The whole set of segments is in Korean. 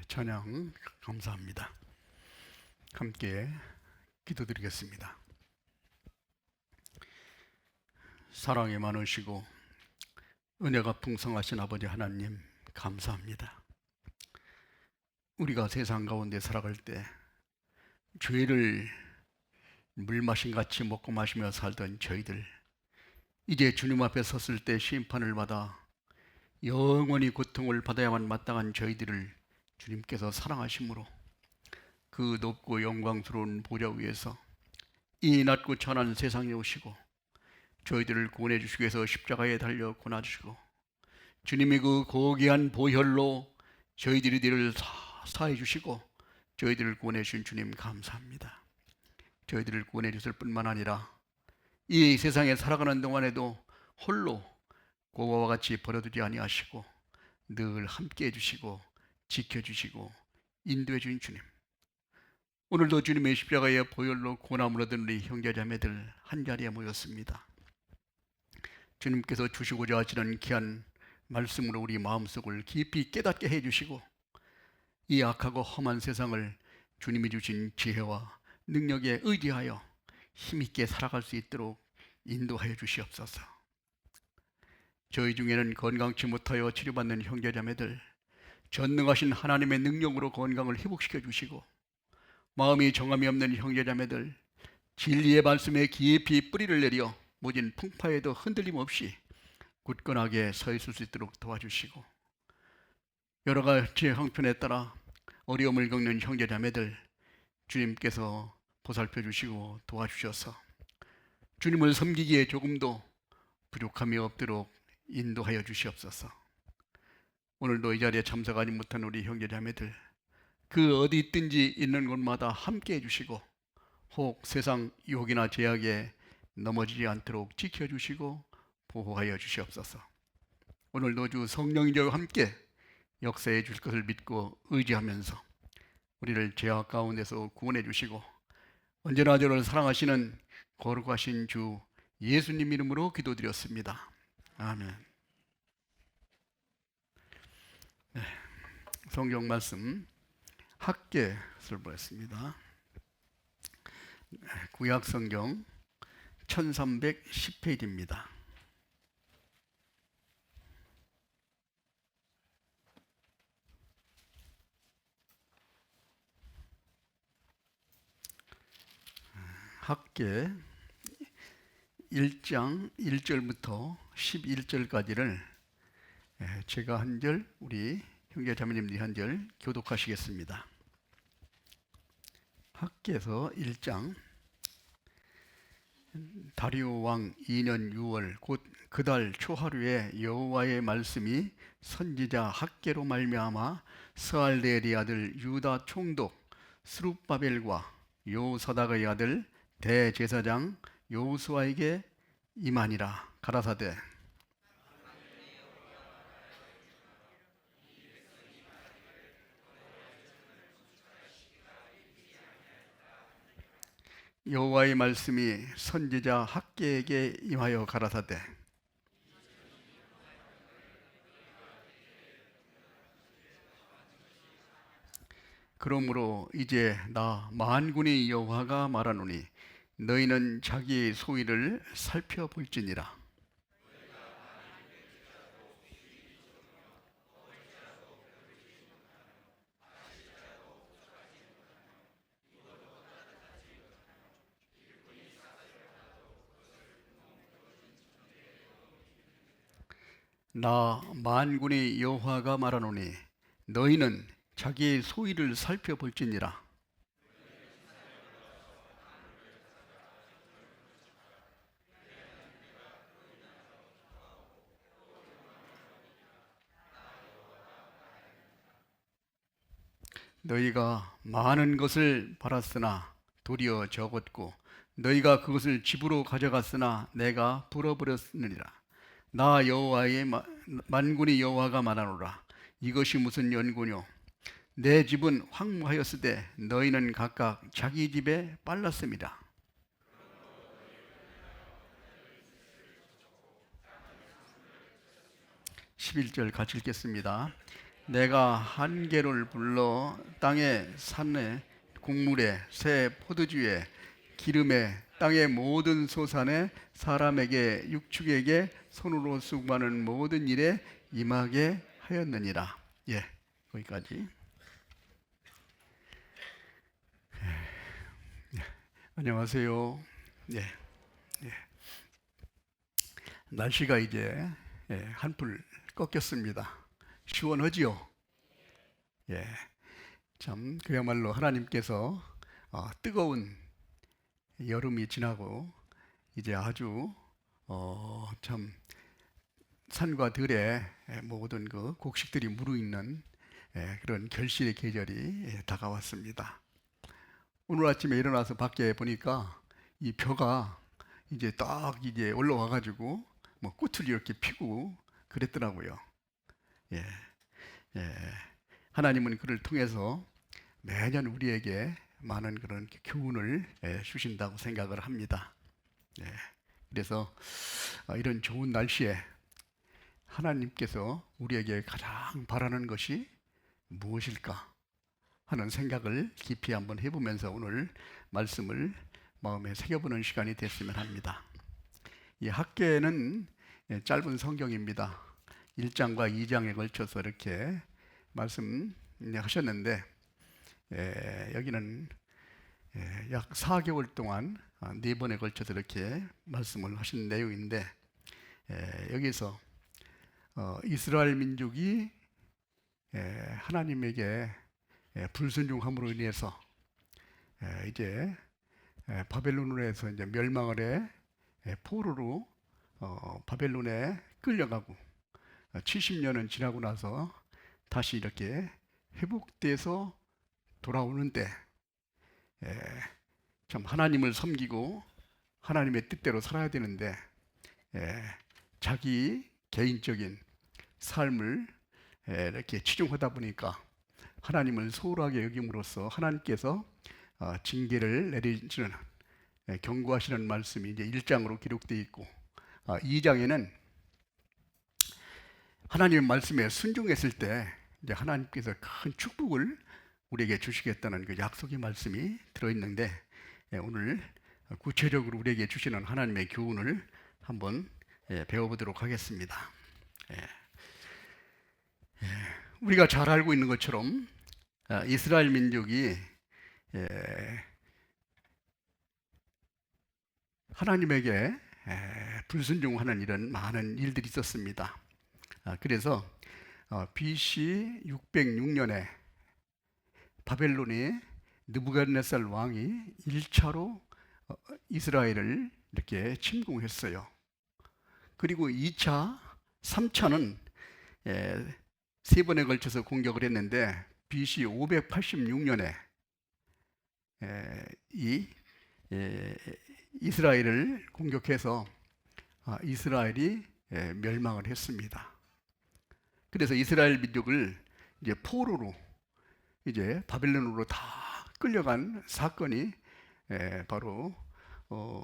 찬양 감사합니다. 함께 기도드리겠습니다. 사랑이 많으시고 은혜가 풍성하신 아버지 하나님, 감사합니다. 우리가 세상 가운데 살아갈 때 죄를 물마신같이 먹고 마시며 살던 저희들, 이제 주님 앞에 섰을 때 심판을 받아 영원히 고통을 받아야만 마땅한 저희들을 주님께서 사랑하심으로 그 높고 영광스러운 보좌 위에서 이 낮고 천한 세상에 오시고 저희들을 구원해 주시기 위해서 십자가에 달려 고나 주시고, 주님이 그 고귀한 보혈로 저희들의 죄를 사해 주시고 저희들을 구원해 주신 주님 감사합니다. 저희들을 구원해 주실 뿐만 아니라 이 세상에 살아가는 동안에도 홀로 고아와 같이 버려두지 아니하시고 늘 함께해 주시고 지켜주시고 인도해 주신 주님, 오늘도 주님의 십자가의 보혈로 고난을 얻은 우리 형제자매들 한자리에 모였습니다. 주님께서 주시고자 하시는 귀한 말씀으로 우리 마음속을 깊이 깨닫게 해주시고 이 악하고 험한 세상을 주님이 주신 지혜와 능력에 의지하여 힘있게 살아갈 수 있도록 인도하여 주시옵소서. 저희 중에는 건강치 못하여 치료받는 형제자매들, 전능하신 하나님의 능력으로 건강을 회복시켜 주시고, 마음이 정함이 없는 형제자매들, 진리의 말씀에 깊이 뿌리를 내려 모진 풍파에도 흔들림 없이 굳건하게 서 있을 수 있도록 도와주시고, 여러 가지 형편에 따라 어려움을 겪는 형제자매들 주님께서 보살펴 주시고 도와주셔서 주님을 섬기기에 조금도 부족함이 없도록 인도하여 주시옵소서. 오늘도 이 자리에 참석하지 못한 우리 형제자매들, 그 어디 있든지 있는 곳마다 함께 해주시고 혹 세상 유혹이나 제약에 넘어지지 않도록 지켜주시고 보호하여 주시옵소서. 오늘도 주 성령이 저와 함께 역사해 주실 것을 믿고 의지하면서 우리를 죄악 가운데서 구원해 주시고 언제나 저를 사랑하시는 거룩하신 주 예수님 이름으로 기도드렸습니다. 아멘. 성경 말씀 학개를 보겠습니다. 구약 성경 1310페이지입니다. 학개 1장 1절부터 11절까지를 제가 한 절, 우리 형제자매님들이 한 절 교독하시겠습니다. 학개서 1장, 다리오 왕 2년 6월 곧 그달 초하루에 여호와의 말씀이 선지자 학개로 말미암아 스알레엘의 아들 유다 총독 스룹바벨과 요사닥의 아들 대제사장 여호수아에게 임하니라. 가라사대 여호와의 말씀이 선지자 학개에게 임하여 가라사대, 그러므로 이제 나 만군의 여호와가 말하노니 너희는 자기의 소위를 살펴볼지니라. 나 만군의 여호와가 말하노니 너희는 자기의 소위를 살펴볼지니라. 너희가 많은 것을 바랐으나 도리어 적었고 너희가 그것을 집으로 가져갔으나 내가 불어버렸느니라. 나 여호와의 만군의 여호와가 말하노라. 이것이 무슨 연고뇨? 내 집은 황무하였으되 너희는 각각 자기 집에 빨랐습니다. 11절 같이 읽겠습니다. 내가 한계를 불러 땅의 산에 곡물에 새 포도주에 기름에 땅의 모든 소산에 사람에게 육축에게 손으로 수고하는 모든 일에 임하게 하였느니라. 예, 거기까지. 안녕하세요. 예, 예. 날씨가 이제 한풀 꺾였습니다. 시원하지요? 예, 참 그야말로 하나님께서 뜨거운 여름이 지나고 이제 아주 참 산과 들에 모든 그 곡식들이 무르익는 그런 결실의 계절이 다가왔습니다. 오늘 아침에 일어나서 밖에 보니까 이 벼가 이제 딱 이제 올라와 가지고 뭐 꽃을 이렇게 피고 그랬더라고요. 예, 예. 하나님은 그를 통해서 매년 우리에게 많은 그런 교훈을 주신다고 생각을 합니다. 예. 그래서 이런 좋은 날씨에 하나님께서 우리에게 가장 바라는 것이 무엇일까 하는 생각을 깊이 한번 해보면서 오늘 말씀을 마음에 새겨보는 시간이 됐으면 합니다. 이 학계는 짧은 성경입니다. 1장과 2장에 걸쳐서 이렇게 말씀하셨는데 여기는 약 4개월 동안 4번에 걸쳐서 이렇게 말씀을 하신 내용인데 여기서 이스라엘 민족이 하나님에게 불순종함으로 인해서 이제 바벨론에서 이제 멸망을 해 포로로 바벨론에 끌려가고 70년은 지나고 나서 다시 이렇게 회복돼서 돌아오는데 참 하나님을 섬기고 하나님의 뜻대로 살아야 되는데 자기 개인적인 삶을 이렇게 치중하다 보니까 하나님을 소홀하게 여김으로써 하나님께서 징계를 내리시는 경고하시는 말씀이 이제 1장으로 기록되어 있고 2장에는 하나님의 말씀에 순종했을 때 이제 하나님께서 큰 축복을 우리에게 주시겠다는 그 약속의 말씀이 들어있는데 오늘 구체적으로 우리에게 주시는 하나님의 교훈을 한번 배워보도록 하겠습니다. 우리가 잘 알고 있는 것처럼 이스라엘 민족이 하나님에게 불순종하는 이런 많은 일들이 있었습니다. 그래서 BC 606년에 바벨론의 느부갓네살 왕이 1차로 이스라엘을 이렇게 침공했어요. 그리고 2차, 3차는 세 번에 걸쳐서 공격을 했는데 BC 586년에 이 이스라엘을 공격해서 이스라엘이 멸망을 했습니다. 그래서 이스라엘 민족을 이제 포로로 이제 바벨론으로 다 끌려간 사건이 바로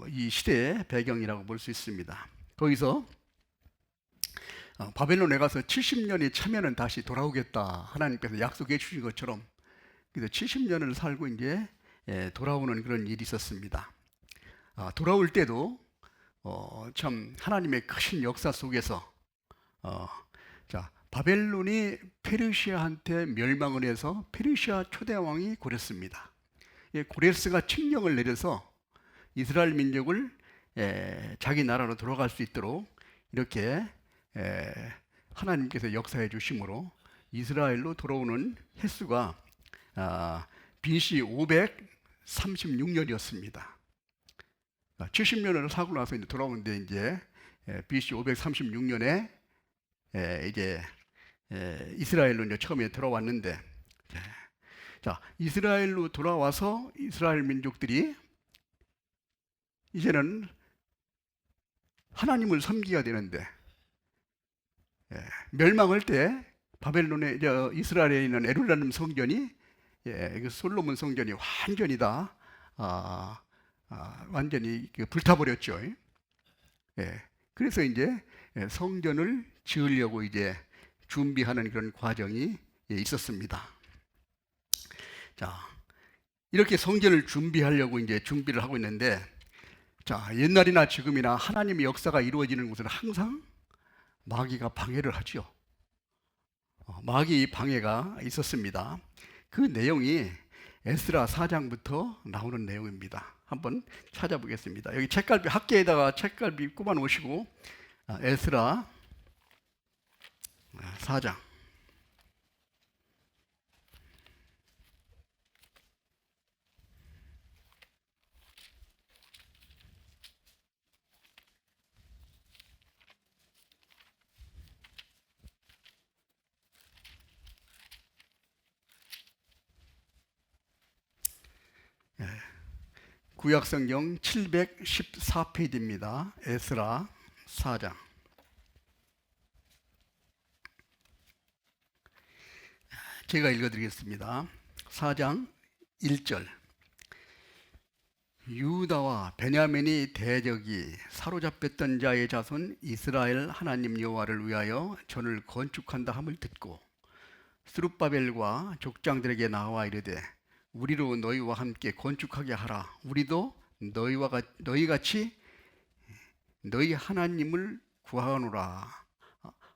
이 시대의 배경이라고 볼 수 있습니다. 거기서 바벨론에 가서 70년이 차면은 다시 돌아오겠다 하나님께서 약속해 주신 것처럼 그래서 70년을 살고 이제 돌아오는 그런 일이 있었습니다. 돌아올 때도 참 하나님의 크신 역사 속에서 자 바벨론이 페르시아한테 멸망을 해서 페르시아 초대왕이 고레스입니다. 고레스가 칙령을 내려서 이스라엘 민족을 자기 나라로 돌아갈 수 있도록 이렇게 하나님께서 역사해 주심으로 이스라엘로 돌아오는 횟수가 BC 536년이었습니다. 70년을 사고 나서 이제 돌아오는데 이제 BC 536년에 이제 이스라엘로 이제 처음에 들어왔는데 자 이스라엘로 돌아와서 이스라엘 민족들이 이제는 하나님을 섬기어야 되는데 멸망할 때 바벨론에 이스라엘에 있는 에룰랄렘 성전이 솔로몬 성전이 완전히 다 완전히 불타버렸죠. 그래서 이제 성전을 지으려고 이제 준비하는 그런 과정이 있었습니다. 자, 이렇게 성전을 준비하려고 이제 준비를 하고 있는데, 자, 옛날이나 지금이나 하나님의 역사가 이루어지는 곳은 항상 마귀가 방해를 하죠. 마귀 방해가 있었습니다. 그 내용이 에스라 4장부터 나오는 내용입니다. 한번 찾아보겠습니다. 여기 책갈피, 학계에다가 책갈피 꼽아 놓으시고, 에스라 4장. 구약성경 714페이지입니다. 에스라 4장. 제가 읽어드리겠습니다. 4장 1절. 유다와 베냐민이 대적이 사로잡혔던 자의 자손 이스라엘 하나님 여호와를 위하여 전을 건축한다 함을 듣고 스룹바벨과 족장들에게 나와 이르되 우리로 너희와 함께 건축하게 하라. 우리도 너희 같이 너희 하나님을 구하노라.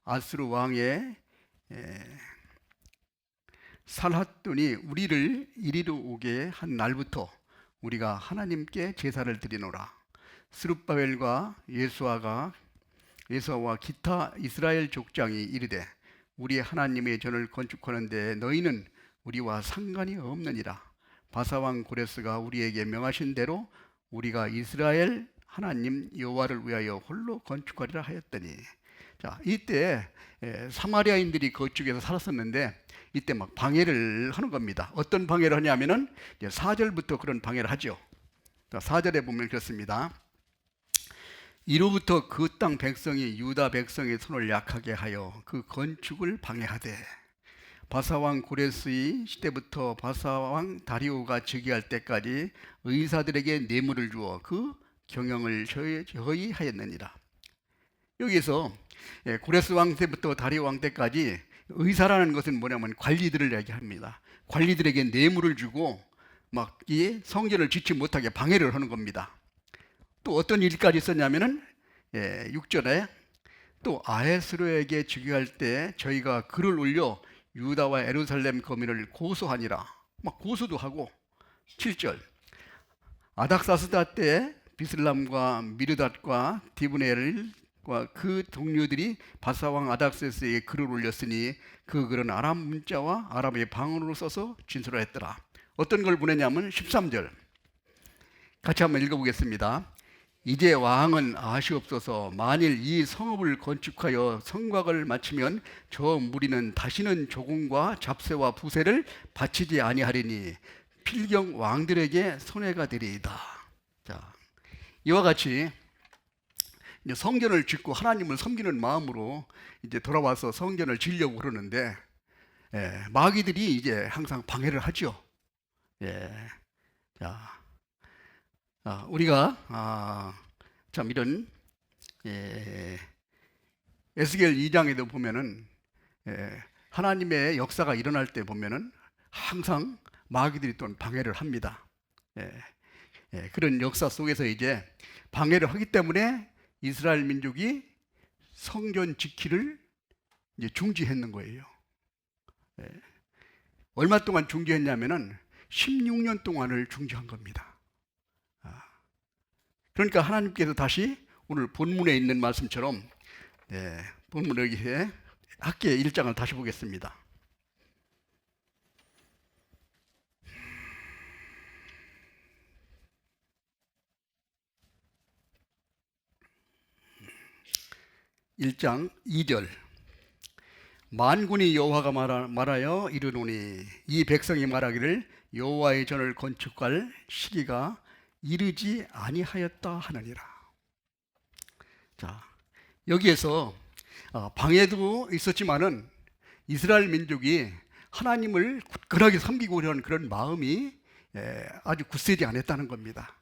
아스루 왕의 살핫돈이 우리를 이리로 오게 한 날부터 우리가 하나님께 제사를 드리노라. 스룹바벨과 예수아와 기타 이스라엘 족장이 이르되 우리 하나님의 전을 건축하는데 너희는 우리와 상관이 없느니라. 바사왕 고레스가 우리에게 명하신 대로 우리가 이스라엘 하나님 여호와를 위하여 홀로 건축하리라 하였더니, 자, 이때 사마리아인들이 그쪽에서 살았었는데 이때 막 방해를 하는 겁니다. 어떤 방해를 하냐면은 4절부터 그런 방해를 하죠. 4절에 보면 그렇습니다. 이로부터 그 땅 백성이 유다 백성의 손을 약하게 하여 그 건축을 방해하되 바사왕 고레스의 시대부터 바사왕 다리오가 즉위할 때까지 의사들에게 뇌물을 주어 그 경영을 저희 하였느니라. 여기서 고레스 왕 때부터 다리오 왕 때까지 의사라는 것은 뭐냐면 관리들을 얘기합니다. 관리들에게 뇌물을 주고 막 이 성전을 짓지 못하게 방해를 하는 겁니다. 또 어떤 일까지 있었냐면은 6절에 또 아헤스로에게 즉위할 때 저희가 글을 올려 유다와 예루살렘 거민을 고소하니라. 막 고소도 하고. 7절 아닥사스다 때 비슬람과 미르닷과 디브넬과 그 동료들이 바사왕 아닥사스에게 글을 올렸으니 그 글은 아람 문자와 아람의 방언으로 써서 진술하였더라. 어떤 걸 보내냐면 13절 같이 한번 읽어보겠습니다. 이제 왕은 아시옵소서. 만일 이 성읍을 건축하여 성곽을 마치면 저 무리는 다시는 조공과 잡새와 부새를 바치지 아니하리니 필경 왕들에게 손해가 되리이다. 자, 이와 같이 이제 성전을 짓고 하나님을 섬기는 마음으로 이제 돌아와서 성전을 지으려고 그러는데 마귀들이 이제 항상 방해를 하죠. 자. 우리가 참 이런 에스겔 2장에도 보면은 하나님의 역사가 일어날 때 보면은 항상 마귀들이 또 방해를 합니다. 그런 역사 속에서 이제 방해를 하기 때문에 이스라엘 민족이 성전 지키를 이제 중지했는 거예요. 얼마 동안 중지했냐면은 16년 동안을 중지한 겁니다. 그러니까 하나님께서 다시 오늘 본문에 있는 말씀처럼 본문 여기에 학계 1장을 다시 보겠습니다. (1장) 2절 만군이 여호와가 말하여 이르노니 이 백성이 말하기를 여호와의 전을 건축할 시기가 이르지 아니하였다 하느니라. 자, 여기에서 방해도 있었지만은 이스라엘 민족이 하나님을 굳건하게 섬기고 하는 그런 마음이 아주 굳세지 않았다는 겁니다.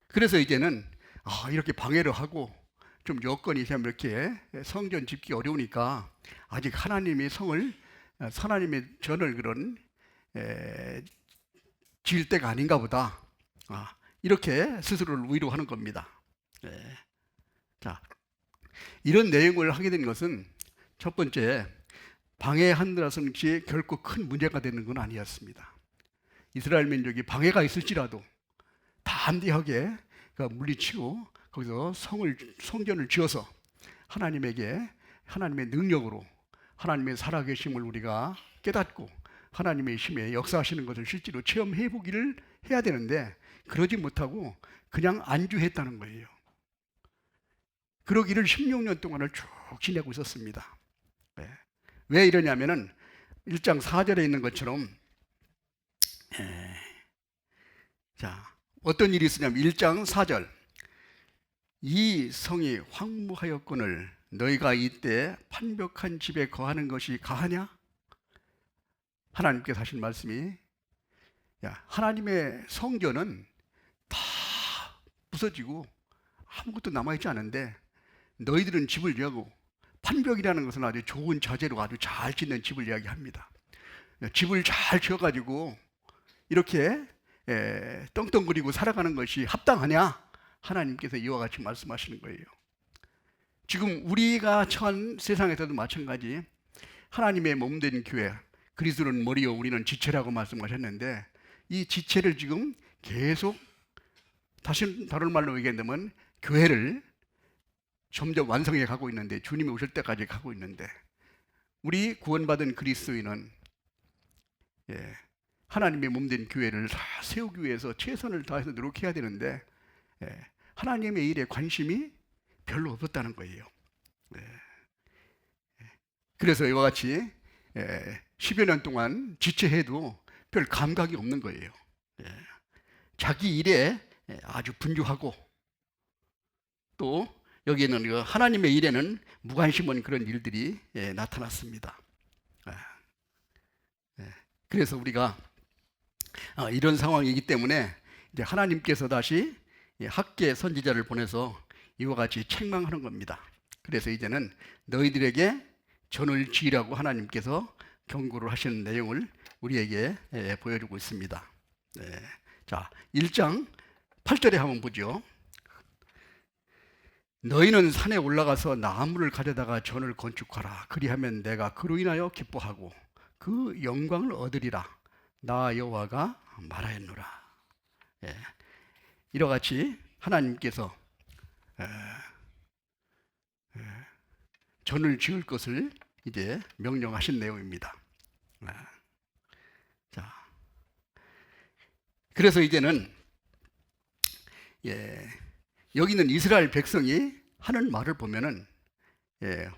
그래서 이제는 이렇게 방해를 하고 좀 여건이 좀 이렇게 성전 짓기 어려우니까 아직 하나님의 성을, 하나님의 전을 그런 지을 때가 아닌가 보다. 이렇게 스스로를 위로하는 겁니다. 자, 이런 내용을 하게 된 것은 첫 번째, 방해 한나라 성취에 결코 큰 문제가 되는 건 아니었습니다. 이스라엘 민족이 방해가 있을지라도 담대하게 물리치고 거기서 성전을 지어서 하나님에게 하나님의 능력으로 하나님의 살아계심을 우리가 깨닫고 하나님의 힘에 역사하시는 것을 실제로 체험해 보기를 해야 되는데 그러지 못하고 그냥 안주했다는 거예요. 그러기를 16년 동안을 쭉 지내고 있었습니다. 왜 이러냐면은 1장 4절에 있는 것처럼 자, 어떤 일이 있으냐면 1장 4절, 이 성이 황무하였거늘 너희가 이때 판벽한 집에 거하는 것이 가하냐? 하나님께서 하신 말씀이, 하나님의 성전은 다 부서지고 아무것도 남아있지 않은데 너희들은 집을 지하고, 판벽이라는 것은 아주 좋은 자재로 아주 잘 짓는 집을 이야기합니다. 집을 잘 지어가지고 이렇게 떵떵거리고 살아가는 것이 합당하냐? 하나님께서 이와 같이 말씀하시는 거예요. 지금 우리가 처한 세상에서도 마찬가지, 하나님의 몸된 교회, 그리스도는 머리요 우리는 지체라고 말씀하셨는데 이 지체를 지금 계속, 다시 다른 말로 얘기한다면 교회를 점점 완성해 가고 있는데, 주님이 오실 때까지 가고 있는데, 우리 구원받은 그리스도인은 하나님의 몸된 교회를 다 세우기 위해서 최선을 다해서 노력해야 되는데 하나님의 일에 관심이 별로 없었다는 거예요. 그래서 이와 같이 10여 년 동안 지체해도 별 감각이 없는 거예요. 자기 일에 아주 분주하고, 또 여기에는 하나님의 일에는 무관심한 그런 일들이 나타났습니다. 그래서 우리가 이런 상황이기 때문에 이제 하나님께서 다시 학계 선지자를 보내서 이와 같이 책망하는 겁니다. 그래서 이제는 너희들에게 전을 지으라고 하나님께서 경고를 하시는 내용을 우리에게 보여주고 있습니다. 자, 1장 8절에 한번 보죠. 너희는 산에 올라가서 나무를 가져다가 전을 건축하라. 그리하면 내가 그로 인하여 기뻐하고 그 영광을 얻으리라. 나 여호와가 말하였노라. 이와 같이 하나님께서 전을 지을 것을 이제 명령하신 내용입니다. 자, 그래서 이제는 여기 있는 이스라엘 백성이 하는 말을 보면은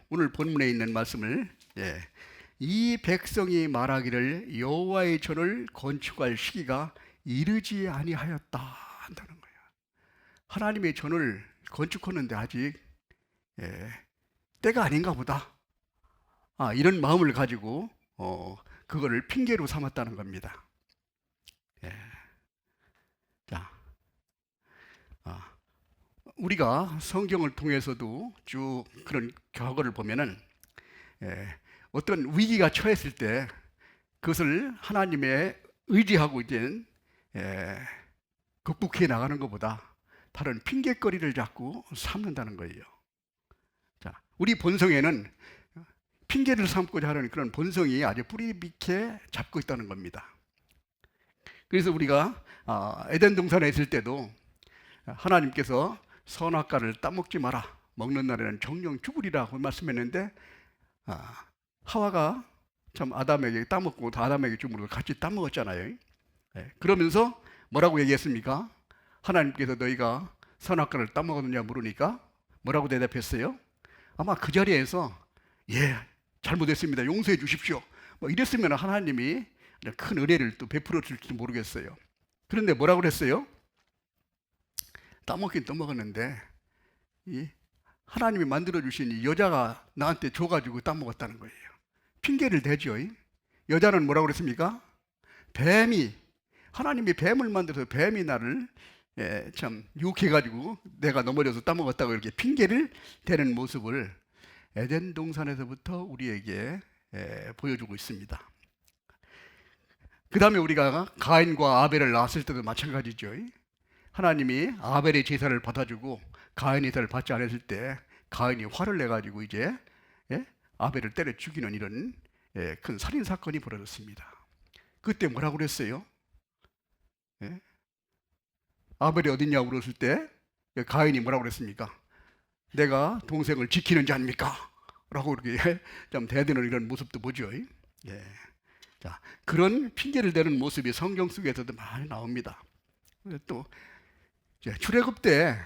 오늘 본문에 있는 말씀을 이 백성이 말하기를 여호와의 전을 건축할 시기가 이르지 아니하였다 한다는 거예요. 하나님의 전을 건축하는데 아직 때가 아닌가 보다. 이런 마음을 가지고 그거를 핑계로 삼았다는 겁니다. 자, 우리가 성경을 통해서도 쭉 그런 과거를 보면은 어떤 위기가 처했을 때 그것을 하나님의 의지하고 이제 극복해 나가는 것보다 다른 핑계거리를 자꾸 삼는다는 거예요. 자, 우리 본성에는 핑계를 삼고자 하는 그런 본성이 아주 뿌리 깊게 잡고 있다는 겁니다. 그래서 우리가 에덴 동산에 있을 때도 하나님께서 선악과를 따먹지 마라. 먹는 날에는 정령 죽으리라고 말씀했는데 하와가 참 아담에게 따먹고 아담에게 주므로 같이 따먹었잖아요. 그러면서 뭐라고 얘기했습니까? 하나님께서 너희가 선악과를 따먹었느냐 물으니까 뭐라고 대답했어요? 아마 그 자리에서 잘못했습니다. 용서해 주십시오. 뭐 이랬으면 하나님이 큰 은혜를 또 베풀어 줄지 모르겠어요. 그런데 뭐라고 그랬어요? 따먹긴 떠먹었는데 하나님이 만들어주신 이 여자가 나한테 줘가지고 따먹었다는 거예요. 핑계를 대죠. 여자는 뭐라고 그랬습니까? 하나님이 뱀을 만들어서 뱀이 나를 참 유혹해가지고 내가 넘어져서 따먹었다고 이렇게 핑계를 대는 모습을 에덴 동산에서부터 우리에게 보여주고 있습니다. 그 다음에 우리가 가인과 아벨을 낳았을 때도 마찬가지죠. 하나님이 아벨의 제사를 받아주고 가인의 제사를 받지 않았을 때 가인이 화를 내가지고 이제 아벨을 때려 죽이는 이런 큰 살인 사건이 벌어졌습니다. 그때 뭐라고 그랬어요? 아벨이 어딨냐고 물었을 때 가인이 뭐라고 그랬습니까? 내가 동생을 지키는 자입니까? 라고 이렇게 좀 대드는 이런 모습도 보죠. 자, 그런 핑계를 대는 모습이 성경 속에서도 많이 나옵니다. 또 출애굽 때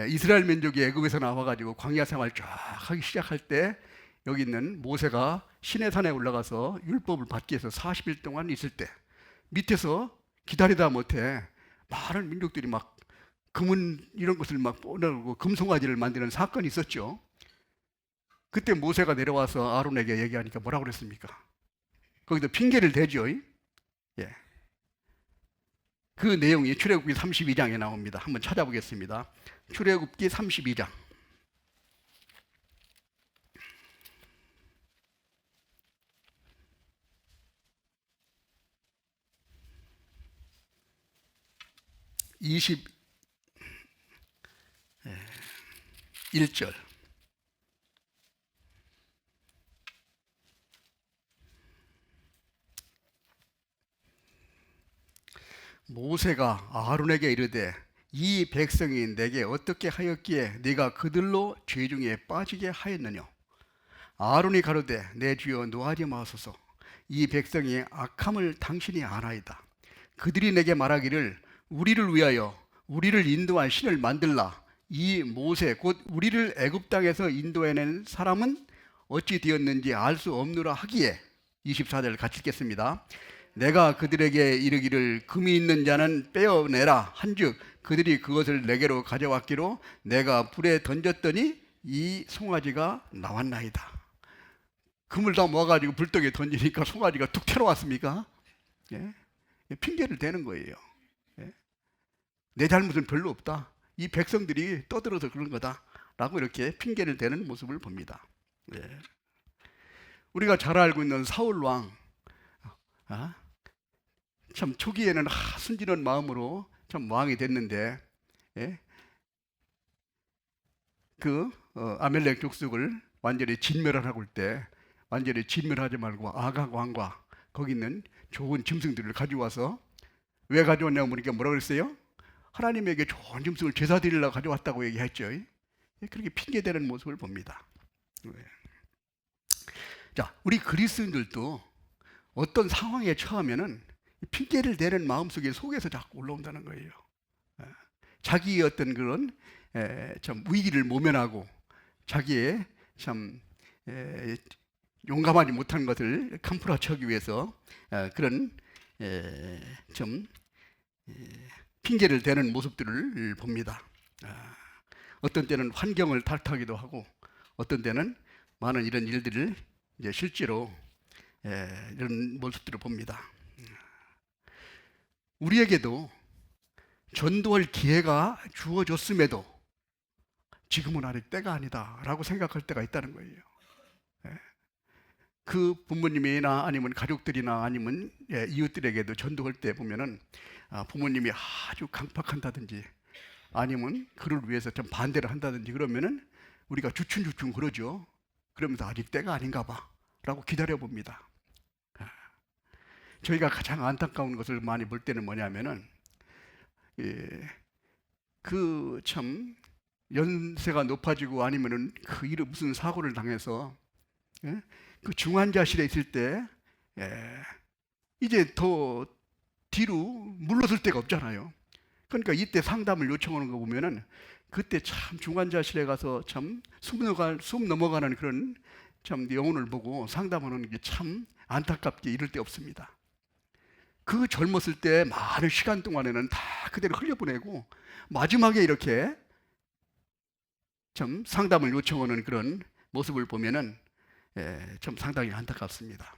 이스라엘 민족이 애굽에서 나와가지고 광야 생활 쫙 하기 시작할 때 여기 있는 모세가 시내산에 올라가서 율법을 받기 위해서 40일 동안 있을 때 밑에서 기다리다 못해 많은 민족들이 막 금은 이런 것을 막 뽀내고 금송아지를 만드는 사건이 있었죠. 그때 모세가 내려와서 아론에게 얘기하니까 뭐라고 그랬습니까? 거기도 핑계를 대죠. 그 내용이 출애굽기 32장에 나옵니다. 한번 찾아보겠습니다. 출애굽기 32장. (21절) 모세가 아론에게 이르되 이 백성이 내게 어떻게 하였기에 네가 그들로 죄 중에 빠지게 하였느냐? 아론이 가로되 내 주여 노하지 마소서. 이 백성이 악함을 당신이 아나이다. 그들이 내게 말하기를 우리를 위하여 우리를 인도한 신을 만들라. 이 모세 곧 우리를 애굽 땅에서 인도해낸 사람은 어찌 되었는지 알 수 없느라 하기에 24절 같이 읽겠습니다. 내가 그들에게 이르기를 금이 있는 자는 빼어내라 한즉 그들이 그것을 내게로 가져왔기로 내가 불에 던졌더니 이 송아지가 나왔나이다. 금을 다 모아가지고 불떡에 던지니까 송아지가 툭 튀어나왔습니까? 핑계를 대는 거예요. 내 잘못은 별로 없다. 이 백성들이 떠들어서 그런 거다라고 이렇게 핑계를 대는 모습을 봅니다. 우리가 잘 알고 있는 사울 왕, 참 초기에는 순진한 마음으로 참 왕이 됐는데 아멜렉 족속을 완전히 진멸을 하고 올 때 완전히 진멸하지 말고 아각 왕과 거기 있는 좋은 짐승들을 가져와서 왜 가져왔냐고 보니까 뭐라고 그랬어요? 하나님에게 좋은 짐승을 제사 드리려고 가져왔다고 얘기했죠. 그렇게 핑계대는 모습을 봅니다. 자, 우리 그리스도인들도 어떤 상황에 처하면은 핑계를 대는 마음속에 속에서 자꾸 올라온다는 거예요. 자기의 어떤 그런 참 위기를 모면하고 자기의 참 용감하지 못한 것을 캄프라치기 위해서 그런 좀 핑계를 대는 모습들을 봅니다. 어떤 때는 환경을 탓하기도 하고 어떤 때는 많은 이런 일들을 이제 실제로 이런 모습들을 봅니다. 우리에게도 전도할 기회가 주어졌음에도 지금은 아직 때가 아니다라고 생각할 때가 있다는 거예요. 그 부모님이나 아니면 가족들이나 아니면 이웃들에게도 전도할 때 보면은 부모님이 아주 강팍한다든지 아니면 그를 위해서 좀 반대를 한다든지 그러면은 우리가 주춤주춤 그러죠. 그러면서 아직 때가 아닌가 봐라고 기다려 봅니다. 저희가 가장 안타까운 것을 많이 볼 때는 뭐냐면은 그 참 연세가 높아지고 아니면은 그 일을 무슨 사고를 당해서 그 중환자실에 있을 때 이제 더 뒤로 물러설 데가 없잖아요. 그러니까 이때 상담을 요청하는 거 보면은 그때 참 중환자실에 가서 참 숨 넘어가는 그런 참 영혼을 보고 상담하는 게 참 안타깝게 이럴 데 없습니다. 그 젊었을 때 많은 시간 동안에는 다 그대로 흘려보내고 마지막에 이렇게 참 상담을 요청하는 그런 모습을 보면은 참 상당히 안타깝습니다.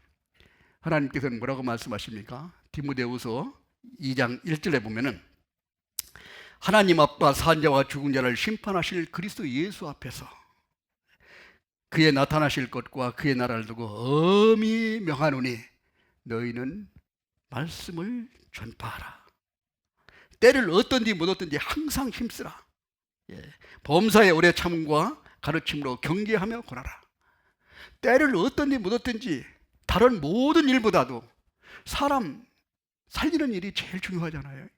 하나님께서는 뭐라고 말씀하십니까? 디모데후서 2장 1절에 보면은 하나님 아빠 산자와 죽은 자를 심판하실 그리스도 예수 앞에서 그의 나타나실 것과 그의 나라를 두고 엄히 명하노니 너희는 말씀을 전파하라. 때를 얻든지 못 얻든지 항상 힘쓰라. 범사의 오래 참음과 가르침으로 경계하며 권하라. 때를 얻든지 못 얻든지 다른 모든 일보다도 사람 살리는 일이 제일 중요하잖아요.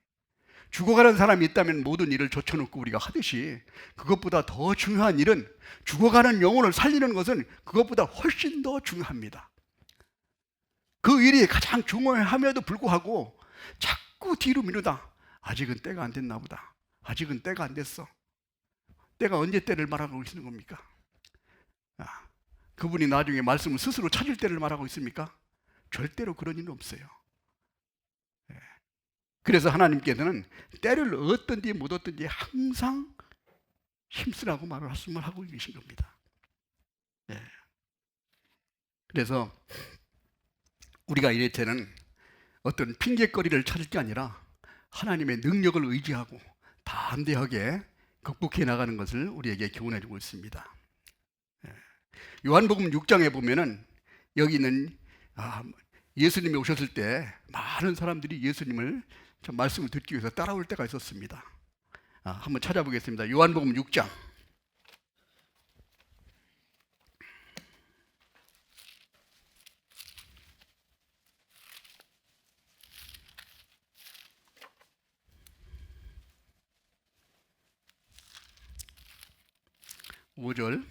죽어가는 사람이 있다면 모든 일을 젖혀놓고 우리가 하듯이 그것보다 더 중요한 일은 죽어가는 영혼을 살리는 것은 그것보다 훨씬 더 중요합니다. 그 일이 가장 중요함에도 불구하고 자꾸 뒤로 미루다 아직은 때가 안 됐나 보다. 아직은 때가 안 됐어. 때가 언제 때를 말하고 있는 겁니까? 그분이 나중에 말씀을 스스로 찾을 때를 말하고 있습니까? 절대로 그런 일은 없어요. 그래서 하나님께서는 때를 얻든지 못 얻든지 항상 힘쓰라고 말씀을 하고 계신 겁니다. 그래서 우리가 이럴 때는 어떤 핑계거리를 찾을 게 아니라 하나님의 능력을 의지하고 담대하게 극복해 나가는 것을 우리에게 교훈해 주고 있습니다. 요한복음 6장에 보면은 여기 있는 예수님이 오셨을 때 많은 사람들이 예수님을 말씀을 듣기 위해서 따라올 때가 있었습니다. 한번 찾아보겠습니다. 요한복음 6장 5절.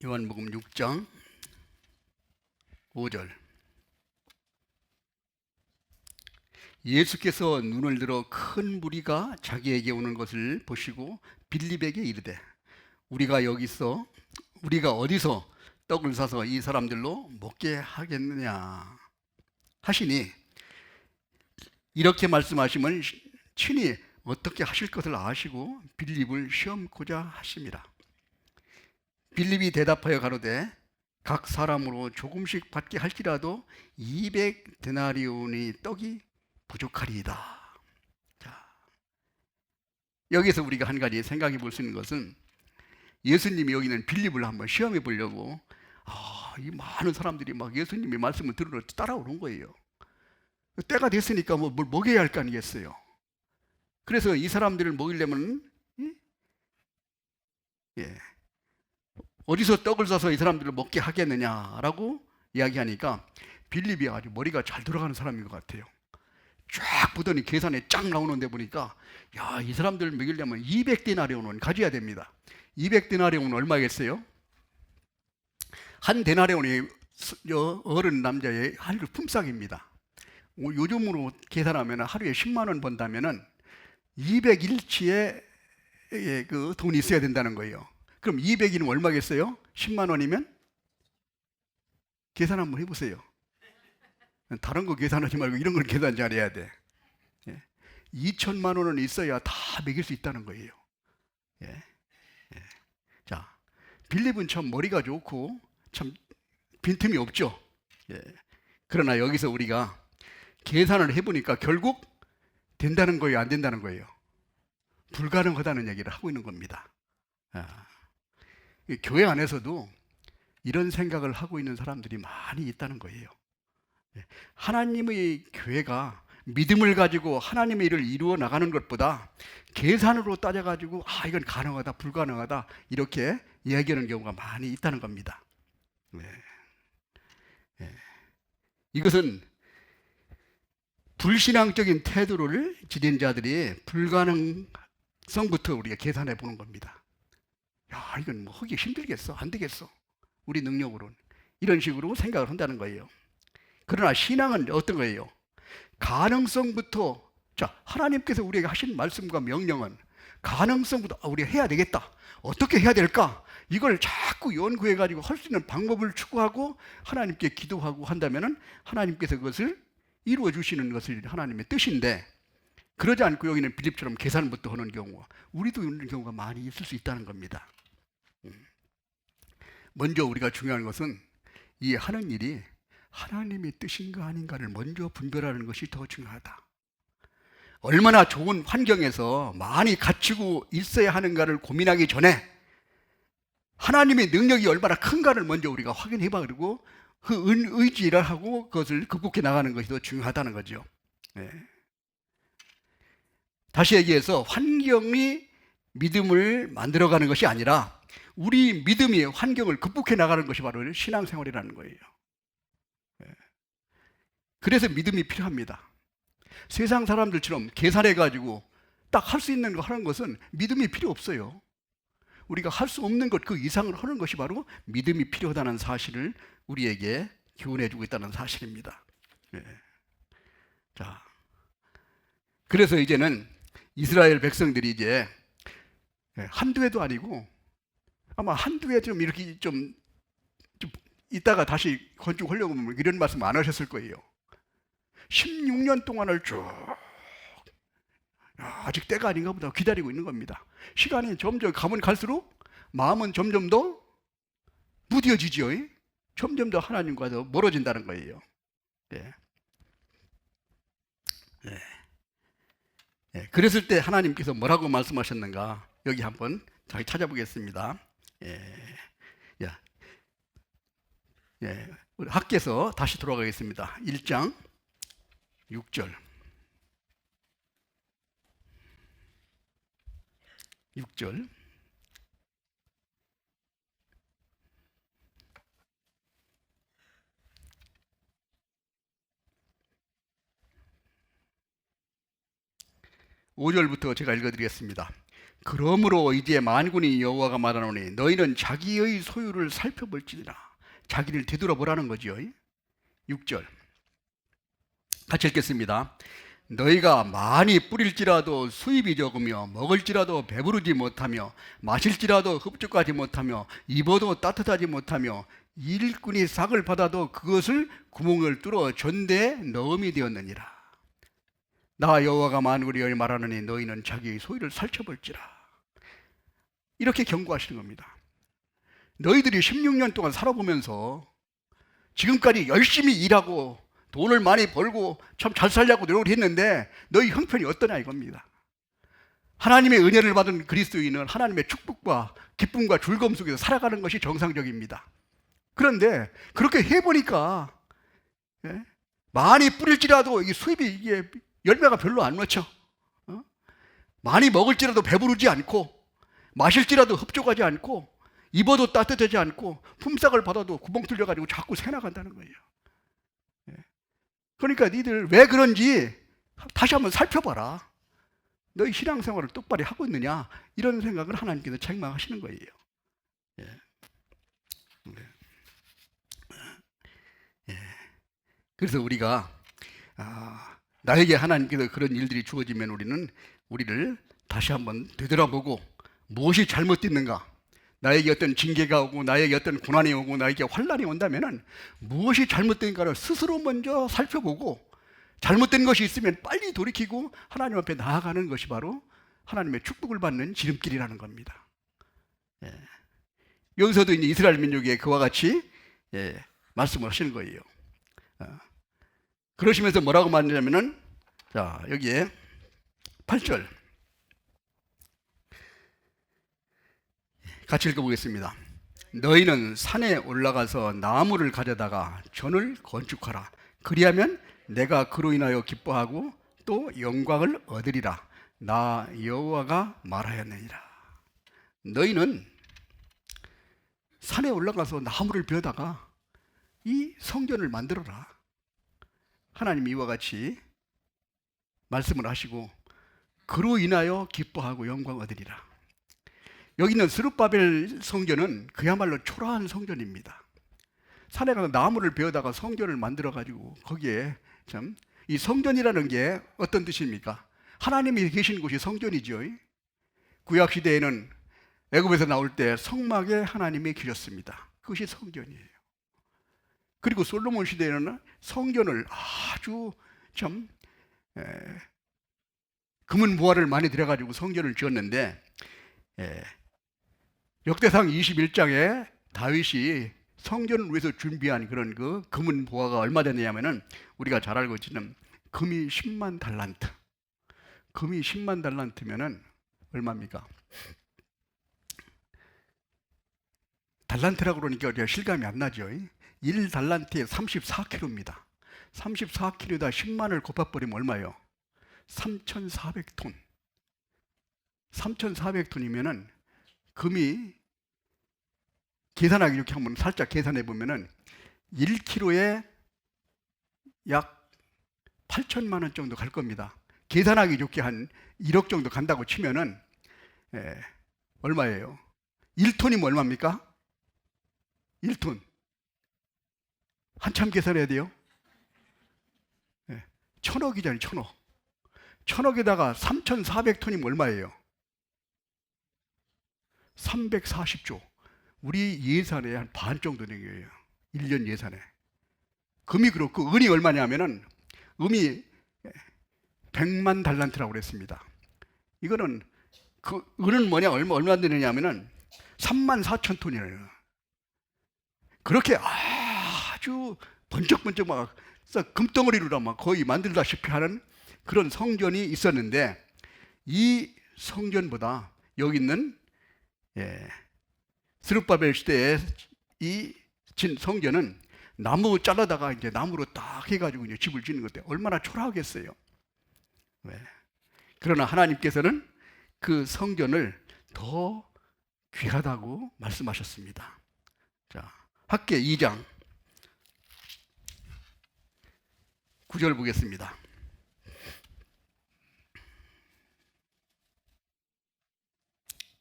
요한복음 6장 5절. 예수께서 눈을 들어 큰 무리가 자기에게 오는 것을 보시고 빌립에게 이르되 우리가 어디서 떡을 사서 이 사람들로 먹게 하겠느냐 하시니, 이렇게 말씀하시면 친히 어떻게 하실 것을 아시고 빌립을 시험코자 하심이라. 빌립이 대답하여 가로되 각 사람으로 조금씩 받게 할지라도 200데나리온의 떡이 부족하리이다. 자, 여기서 우리가 한 가지 생각해 볼 수 있는 것은 예수님이 여기 있는 빌립을 한번 시험해 보려고 이 많은 사람들이 막 예수님의 말씀을 들으러 따라오는 거예요. 때가 됐으니까 뭘 먹여야 할 거 아니겠어요. 그래서 이 사람들을 먹이려면 어디서 떡을 사서 이 사람들을 먹게 하겠느냐라고 이야기하니까 빌립이 아주 머리가 잘 돌아가는 사람인 것 같아요. 쫙 보더니 계산에 쫙 나오는데 보니까 이 사람들을 먹이려면 200데나리온은 가져야 됩니다. 200데나리온은 얼마겠어요? 한 데나리온이 어른 남자의 하루 품삯입니다. 요즘으로 계산하면 하루에 10만 원 번다면은 200일치의 그 돈이 있어야 된다는 거예요. 그럼 200일은 얼마겠어요? 10만 원이면? 계산 한번 해보세요. 다른 거 계산하지 말고 이런 걸 계산 잘해야 돼. 2천만 원은 있어야 다 먹일 수 있다는 거예요. 자, 빌립은 참 머리가 좋고 참 빈틈이 없죠. 그러나 여기서 우리가 계산을 해보니까 결국 된다는 거예요, 안 된다는 거예요? 불가능하다는 얘기를 하고 있는 겁니다. 교회 안에서도 이런 생각을 하고 있는 사람들이 많이 있다는 거예요. 하나님의 교회가 믿음을 가지고 하나님의 일을 이루어 나가는 것보다 계산으로 따져가지고 이건 가능하다, 불가능하다 이렇게 이야기하는 경우가 많이 있다는 겁니다. 이것은 불신앙적인 태도를 지닌 자들이 불가능성부터 우리가 계산해 보는 겁니다. 이건 뭐 하기 힘들겠어, 안 되겠어, 우리 능력으로는, 이런 식으로 생각을 한다는 거예요. 그러나 신앙은 어떤 거예요? 가능성부터, 하나님께서 우리에게 하신 말씀과 명령은 가능성부터 우리가 해야 되겠다, 어떻게 해야 될까, 이걸 자꾸 연구해 가지고 할 수 있는 방법을 추구하고 하나님께 기도하고 한다면은 하나님께서 그것을 이루어 주시는 것을 하나님의 뜻인데, 그러지 않고 여기는 빌립처럼 계산부터 하는 경우가, 우리도 이런 경우가 많이 있을 수 있다는 겁니다. 먼저 우리가 중요한 것은 이 하는 일이 하나님의 뜻인가 아닌가를 먼저 분별하는 것이 더 중요하다. 얼마나 좋은 환경에서 많이 갖추고 있어야 하는가를 고민하기 전에 하나님의 능력이 얼마나 큰가를 먼저 우리가 확인해봐. 그리고 그 의지를 하고 그것을 극복해 나가는 것이 더 중요하다는 거죠. 네. 다시 얘기해서 환경이 믿음을 만들어가는 것이 아니라 우리 믿음이 환경을 극복해 나가는 것이 바로 신앙생활이라는 거예요. 네. 그래서 믿음이 필요합니다. 세상 사람들처럼 계산해가지고 딱 할 수 있는 거 하는 것은 믿음이 필요 없어요. 우리가 할 수 없는 것 그 이상을 하는 것이 바로 믿음이 필요하다는 사실을 우리에게 교훈해주고 있다는 사실입니다. 네. 자, 그래서 이제는 이스라엘 백성들이 이제 한두 해도 아니고 아마 한두 해 좀 이렇게 좀 이따가 다시 건축하려고 하면 이런 말씀 안 하셨을 거예요. 16년 동안을 쭉 아직 때가 아닌가 보다 기다리고 있는 겁니다. 시간이 점점 가면 갈수록 마음은 점점 더 무뎌지지요. 점점 더 하나님과 더 멀어진다는 거예요. 네. 네. 네. 그랬을 때 하나님께서 뭐라고 말씀하셨는가 여기 한번 다시 찾아보겠습니다. 야. 우리 학계에서 다시 돌아가겠습니다. 1장 6절 6절 (5절부터) 제가 읽어드리겠습니다. 그러므로 이제 만군의 여호와가 말하노니 너희는 자기의 소유를 살펴볼지니라. 자기를 되돌아보라는 거죠. 6절 같이 읽겠습니다. 너희가 많이 뿌릴지라도 수입이 적으며 먹을지라도 배부르지 못하며 마실지라도 흡족하지 못하며 입어도 따뜻하지 못하며 일꾼이 삭을 받아도 그것을 구멍을 뚫어 전대에 넣음이 되었느니라. 나 여호와가 만군의 말하노니 너희는 자기의 소유를 살펴볼지라. 이렇게 경고하시는 겁니다. 너희들이 16년 동안 살아보면서 지금까지 열심히 일하고 돈을 많이 벌고 참 잘 살려고 노력을 했는데 너희 형편이 어떠냐 이겁니다. 하나님의 은혜를 받은 그리스도인은 하나님의 축복과 기쁨과 즐거움 속에서 살아가는 것이 정상적입니다. 그런데 그렇게 해보니까 많이 뿌릴지라도 이 수입이 이게 열매가 별로 안 넣죠. 많이 먹을지라도 배부르지 않고 마실지라도 흡족하지 않고 입어도 따뜻하지 않고 품삯을 받아도 구멍 뚫려가지고 자꾸 새나간다는 거예요. 그러니까 니들 왜 그런지 다시 한번 살펴봐라. 너희 신앙생활을 똑바로 하고 있느냐 이런 생각을 하나님께서 책망하시는 거예요. 그래서 우리가 나에게 하나님께서 그런 일들이 주어지면 우리를 다시 한번 되돌아보고 무엇이 잘못됐는가, 나에게 어떤 징계가 오고 나에게 어떤 고난이 오고 나에게 환난이 온다면 무엇이 잘못된가를 스스로 먼저 살펴보고 잘못된 것이 있으면 빨리 돌이키고 하나님 앞에 나아가는 것이 바로 하나님의 축복을 받는 지름길이라는 겁니다. 여기서도 이제 이스라엘 민족에 그와 같이 말씀을 하시는 거예요. 그러시면서 뭐라고 말하냐면은, 자, 여기에 8절 같이 읽어보겠습니다. 너희는 산에 올라가서 나무를 가져다가 전을 건축하라. 그리하면 내가 그로 인하여 기뻐하고 또 영광을 얻으리라. 나 여호와가 말하였느니라. 너희는 산에 올라가서 나무를 베어다가 이 성전을 만들어라. 하나님이 이와 같이 말씀을 하시고 그로 인하여 기뻐하고 영광 얻으리라. 여기 있는 스룹바벨 성전은 그야말로 초라한 성전입니다. 산에 가서 나무를 베어다가 성전을 만들어 가지고 거기에 참 이 성전이라는 게 어떤 뜻입니까? 하나님이 계신 곳이 성전이죠. 구약 시대에는 애굽에서 나올 때 성막에 하나님이 계셨습니다. 그것이 성전이에요. 그리고 솔로몬 시대에는 성전을 아주 참 금은 보화를 많이 들여가지고 성전을 지었는데 역대상 21장에 다윗이 성전을 위해서 준비한 그런 그 금은 보화가 얼마 되냐면은 우리가 잘 알고 있는 금이 10만 달란트. 금이 10만 달란트면은 얼마입니까? 달란트라고 그러니까 우리가 실감이 안 나죠. 1달란트에 34kg입니다. 34kg에다 10만을 곱해버리면 얼마예요? 3,400톤. 3,400톤이면은 금이 계산하기 이렇게 한번 살짝 계산해 보면은 1kg에 약 8천만 원 정도 갈 겁니다. 계산하기 좋게 한 1억 정도 간다고 치면은 얼마예요? 1톤이면 얼마입니까? 1톤. 한참 계산해야 돼요. 1,000억이잖아요, 1,000억. 1,000억에다가 3,400톤이면 얼마예요? 340조. 우리 예산의 한 반 정도 되는 거예요. 1년 예산에. 금이 그렇고, 은이 얼마냐면은, 금이 100만 달란트라고 그랬습니다. 이거는, 그, 은은 뭐냐, 얼마 되느냐면은, 3만 4천 톤이에요. 그렇게 아주 번쩍번쩍 막, 금덩어리로 막 거의 만들다시피 하는 그런 성전이 있었는데, 이 성전보다 여기 있는, 스룹바벨 시대에 이 진 성전은 나무 잘라다가 이제 나무로 딱 해가지고 이제 집을 짓는 건데 얼마나 초라하겠어요. 왜? 그러나 하나님께서는 그 성전을 더 귀하다고 말씀하셨습니다. 자, 학계 2장 9절 보겠습니다.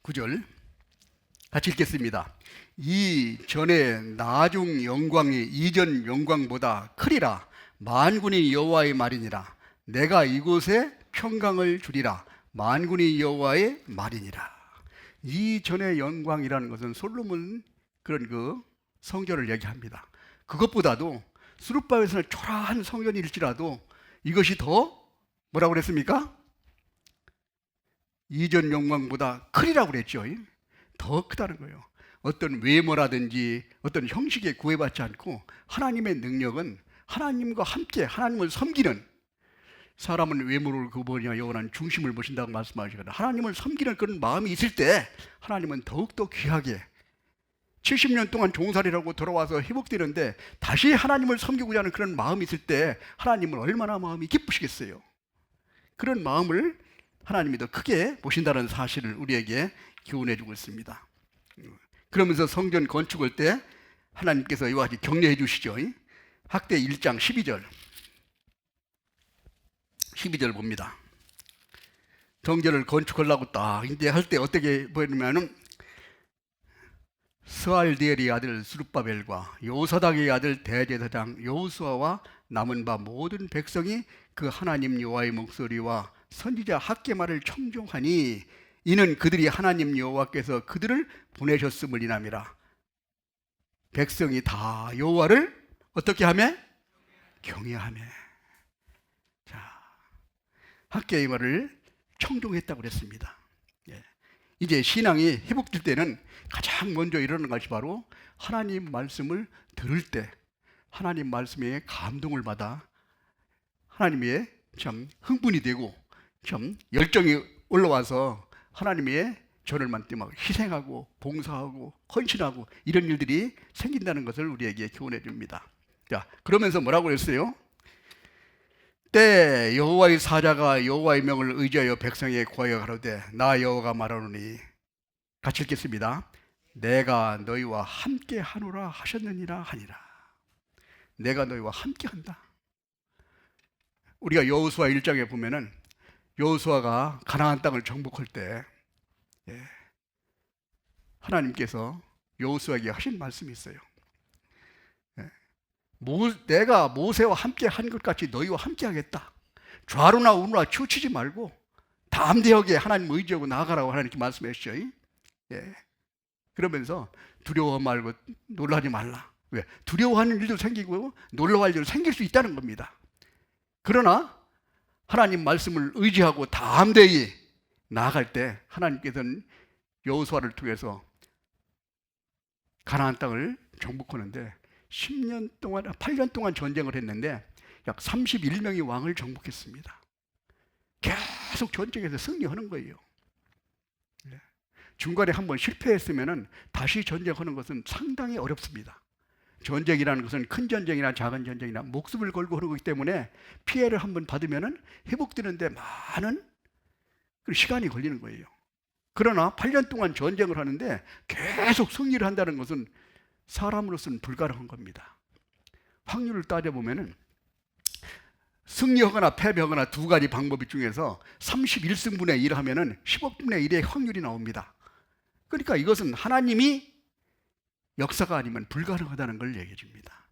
9절 같이 읽겠습니다. 이 전에 나중 영광이 이전 영광보다 크리라. 만군의 여호와의 말이니라. 내가 이곳에 평강을 주리라. 만군의 여호와의 말이니라. 이 전의 영광이라는 것은 솔로몬 그런 그 성전을 얘기합니다. 그것보다도 스룹바벨에서는 초라한 성전일지라도 이것이 더 뭐라고 그랬습니까? 이전 영광보다 크리라고 그랬죠. 더 크다는 거예요. 어떤 외모라든지 어떤 형식에 구애받지 않고 하나님의 능력은 하나님과 함께 하나님을 섬기는, 사람은 외모를 그보냐 여호와는 중심을 보신다고 말씀하시거든요. 하나님을 섬기는 그런 마음이 있을 때 하나님은 더욱더 귀하게 70년 동안 종살이라고 돌아와서 회복되는데 다시 하나님을 섬기고자 하는 그런 마음이 있을 때 하나님은 얼마나 마음이 기쁘시겠어요. 그런 마음을 하나님이 더 크게 보신다는 사실을 우리에게 교훈해 주고 있습니다. 그러면서 성전 건축할 때 하나님께서 이와 같이 격려해 주시죠. 학대 1장 12절 봅니다. 성전을 건축하려고 딱 이제 할 때 어떻게 보이냐면은 스알디엘의 아들 스룹바벨과 요사닥의 아들 대제사장 여호수아와 남은 바 모든 백성이 그 하나님 여호와의 목소리와 선지자 학개 말을 청종하니 이는 그들이 하나님 여호와께서 그들을 보내셨음을 인함이라. 백성이 다 여호와를 어떻게 하며? 경외하며. 자, 학개의 말을 청종했다고 그랬습니다. 이제 신앙이 회복될 때는 가장 먼저 일어나는 것이 바로 하나님 말씀을 들을 때 하나님 말씀에 감동을 받아 하나님의 참 흥분이 되고 참 열정이 올라와서 하나님의 전을 만때 막 희생하고 봉사하고 헌신하고 이런 일들이 생긴다는 것을 우리에게 교훈해 줍니다. 자, 그러면서 뭐라고 했어요? 때 여호와의 사자가 여호와의 명을 의지하여 백성에게 구하여 가로되 나 여호와가 말하노니, 같이 읽겠습니다. 내가 너희와 함께 하노라 하셨느니라 하니라. 내가 너희와 함께 한다. 우리가 여호수아 1장에 보면은 여호수아가 가나안 땅을 정복할 때 하나님께서 여호수아에게 하신 말씀이 있어요. 내가 모세와 함께 한 것 같이 너희와 함께 하겠다. 좌로나 우로나 치우치지 말고 담대하게 하나님 의지하고 나아가라고 하나님께 말씀하셨죠. 그러면서 두려워 말고 놀라지 말라. 왜? 두려워하는 일도 생기고 놀라워할 일도 생길 수 있다는 겁니다. 그러나 하나님 말씀을 의지하고 담대히 나아갈 때 하나님께서는 여호수아를 통해서 가나안 땅을 정복하는데 10년 동안, 8년 동안 전쟁을 했는데 약 31명이 왕을 정복했습니다. 계속 전쟁에서 승리하는 거예요. 중간에 한번 실패했으면 다시 전쟁하는 것은 상당히 어렵습니다. 전쟁이라는 것은 큰 전쟁이나 작은 전쟁이나 목숨을 걸고 하는 거기 때문에 피해를 한번 받으면 회복되는데 많은 시간이 걸리는 거예요. 그러나 8년 동안 전쟁을 하는데 계속 승리를 한다는 것은 사람으로서는 불가능한 겁니다. 확률을 따져보면 승리하거나 패배하거나 두 가지 방법 중에서 31승분의 1 하면 10억분의 1의 확률이 나옵니다. 그러니까 이것은 하나님이 역사가 아니면 불가능하다는 걸 얘기해 줍니다.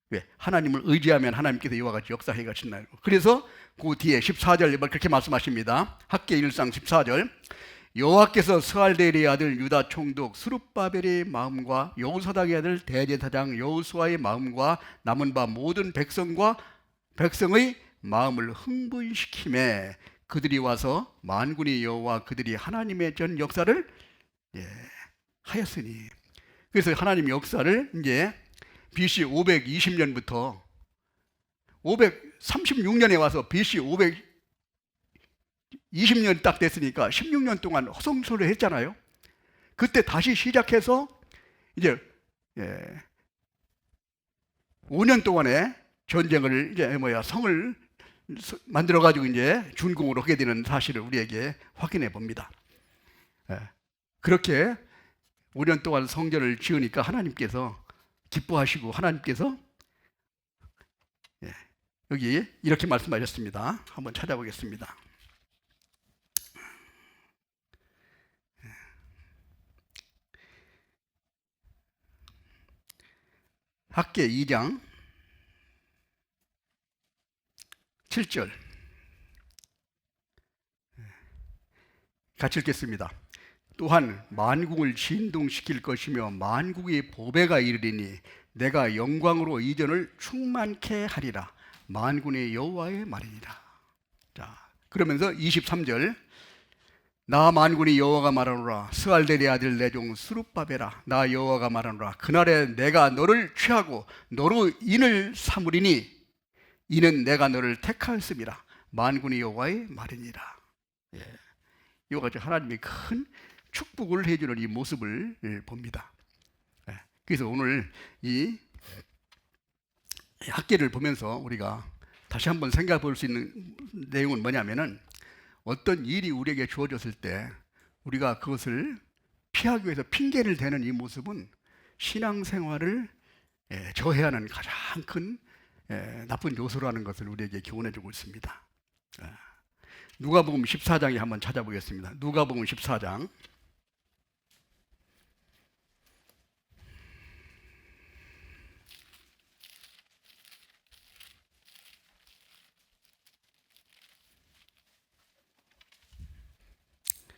왜? 하나님을 의지하면 하나님께서 이와 같이 역사해 가신다고. 그래서 그 뒤에 14절 그렇게 말씀하십니다. 학계 1상 14절 여호와께서 스알데엘의 아들 유다 총독 스룹바벨의 마음과 여호사닥의 아들 대제사장 여호수아의 마음과 남은 바 모든 백성과 백성의 마음을 흥분시키매 그들이 와서 만군의 여호와 그들이 하나님의 전 역사를 하였으니. 그래서 하나님 역사를 이제 BC 520년부터 536년에 와서 BC 520년 딱 됐으니까 16년 동안 허송소를 했잖아요. 그때 다시 시작해서 이제 5년 동안의 전쟁을 이제 성을 만들어 가지고 이제 준공으로 하게 되는 사실을 우리에게 확인해 봅니다. 그렇게 5년 동안 성전을 지으니까 하나님께서 기뻐하시고 하나님께서 여기 이렇게 말씀하셨습니다. 한번 찾아보겠습니다. 학계 2장 7절 같이 읽겠습니다. 또한 만국을 진동시킬 것이며 만국의 보배가 이르리니 내가 영광으로 이전을 충만케 하리라. 만군의 여호와의 말이니라. 자, 그러면서 23절 나 만군의 여호와가 말하노라. 스알델의 아들 내 종 스룹바벨아 나 여호와가 말하노라. 그날에 내가 너를 취하고 너로 인을 삼으리니 이는 내가 너를 택하였음이라. 만군의 여호와의 말이니라. 이와 같이 하나님이 큰 축복을 해주는 이 모습을 봅니다. 그래서 오늘 이 학계를 보면서 우리가 다시 한번 생각해 볼 수 있는 내용은 뭐냐면은 어떤 일이 우리에게 주어졌을 때 우리가 그것을 피하기 위해서 핑계를 대는 이 모습은 신앙생활을 저해하는 가장 큰 나쁜 요소라는 것을 우리에게 교훈해 주고 있습니다. 누가복음 14장에 한번 찾아보겠습니다. 누가복음 14장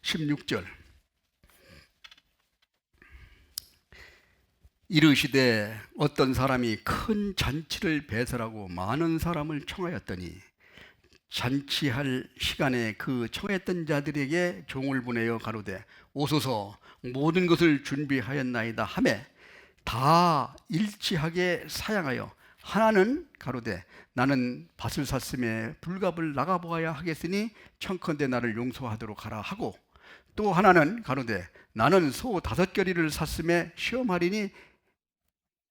16절 이르시되 어떤 사람이 큰 잔치를 배설하고 많은 사람을 청하였더니 잔치할 시간에 그 청했던 자들에게 종을 보내어 가로되 오소서 모든 것을 준비하였나이다 하매 다 일치하게 사양하여 하나는 가로되 나는 밭을 샀음에 불갑을 나가보아야 하겠으니 청컨대 나를 용서하도록 하라 하고 또 하나는 가로되 나는 소 5겨리를 샀음에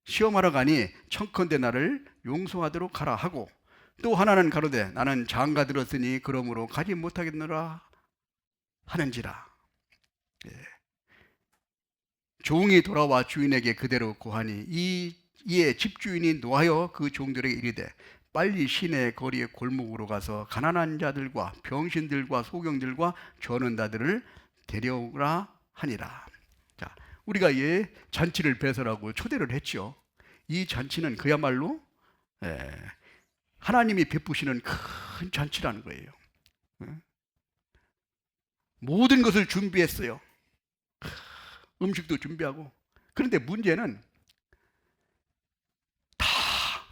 시험하러 가니 청컨대 나를 용서하도록 하라 하고 또 하나는 가로되 나는 장가 들었으니 그러므로 가지 못하겠노라 하는지라. 종이 돌아와 주인에게 그대로 고하니 이에 집주인이 노하여 그 종들에게 이르되 빨리 시내 거리의 골목으로 가서 가난한 자들과 병신들과 소경들과 저는 자들을 데려오라 하니라. 자, 우리가 이 잔치를 배설하고 초대를 했죠. 이 잔치는 그야말로 하나님이 베푸시는 큰 잔치라는 거예요. 모든 것을 준비했어요. 음식도 준비하고. 그런데 문제는 다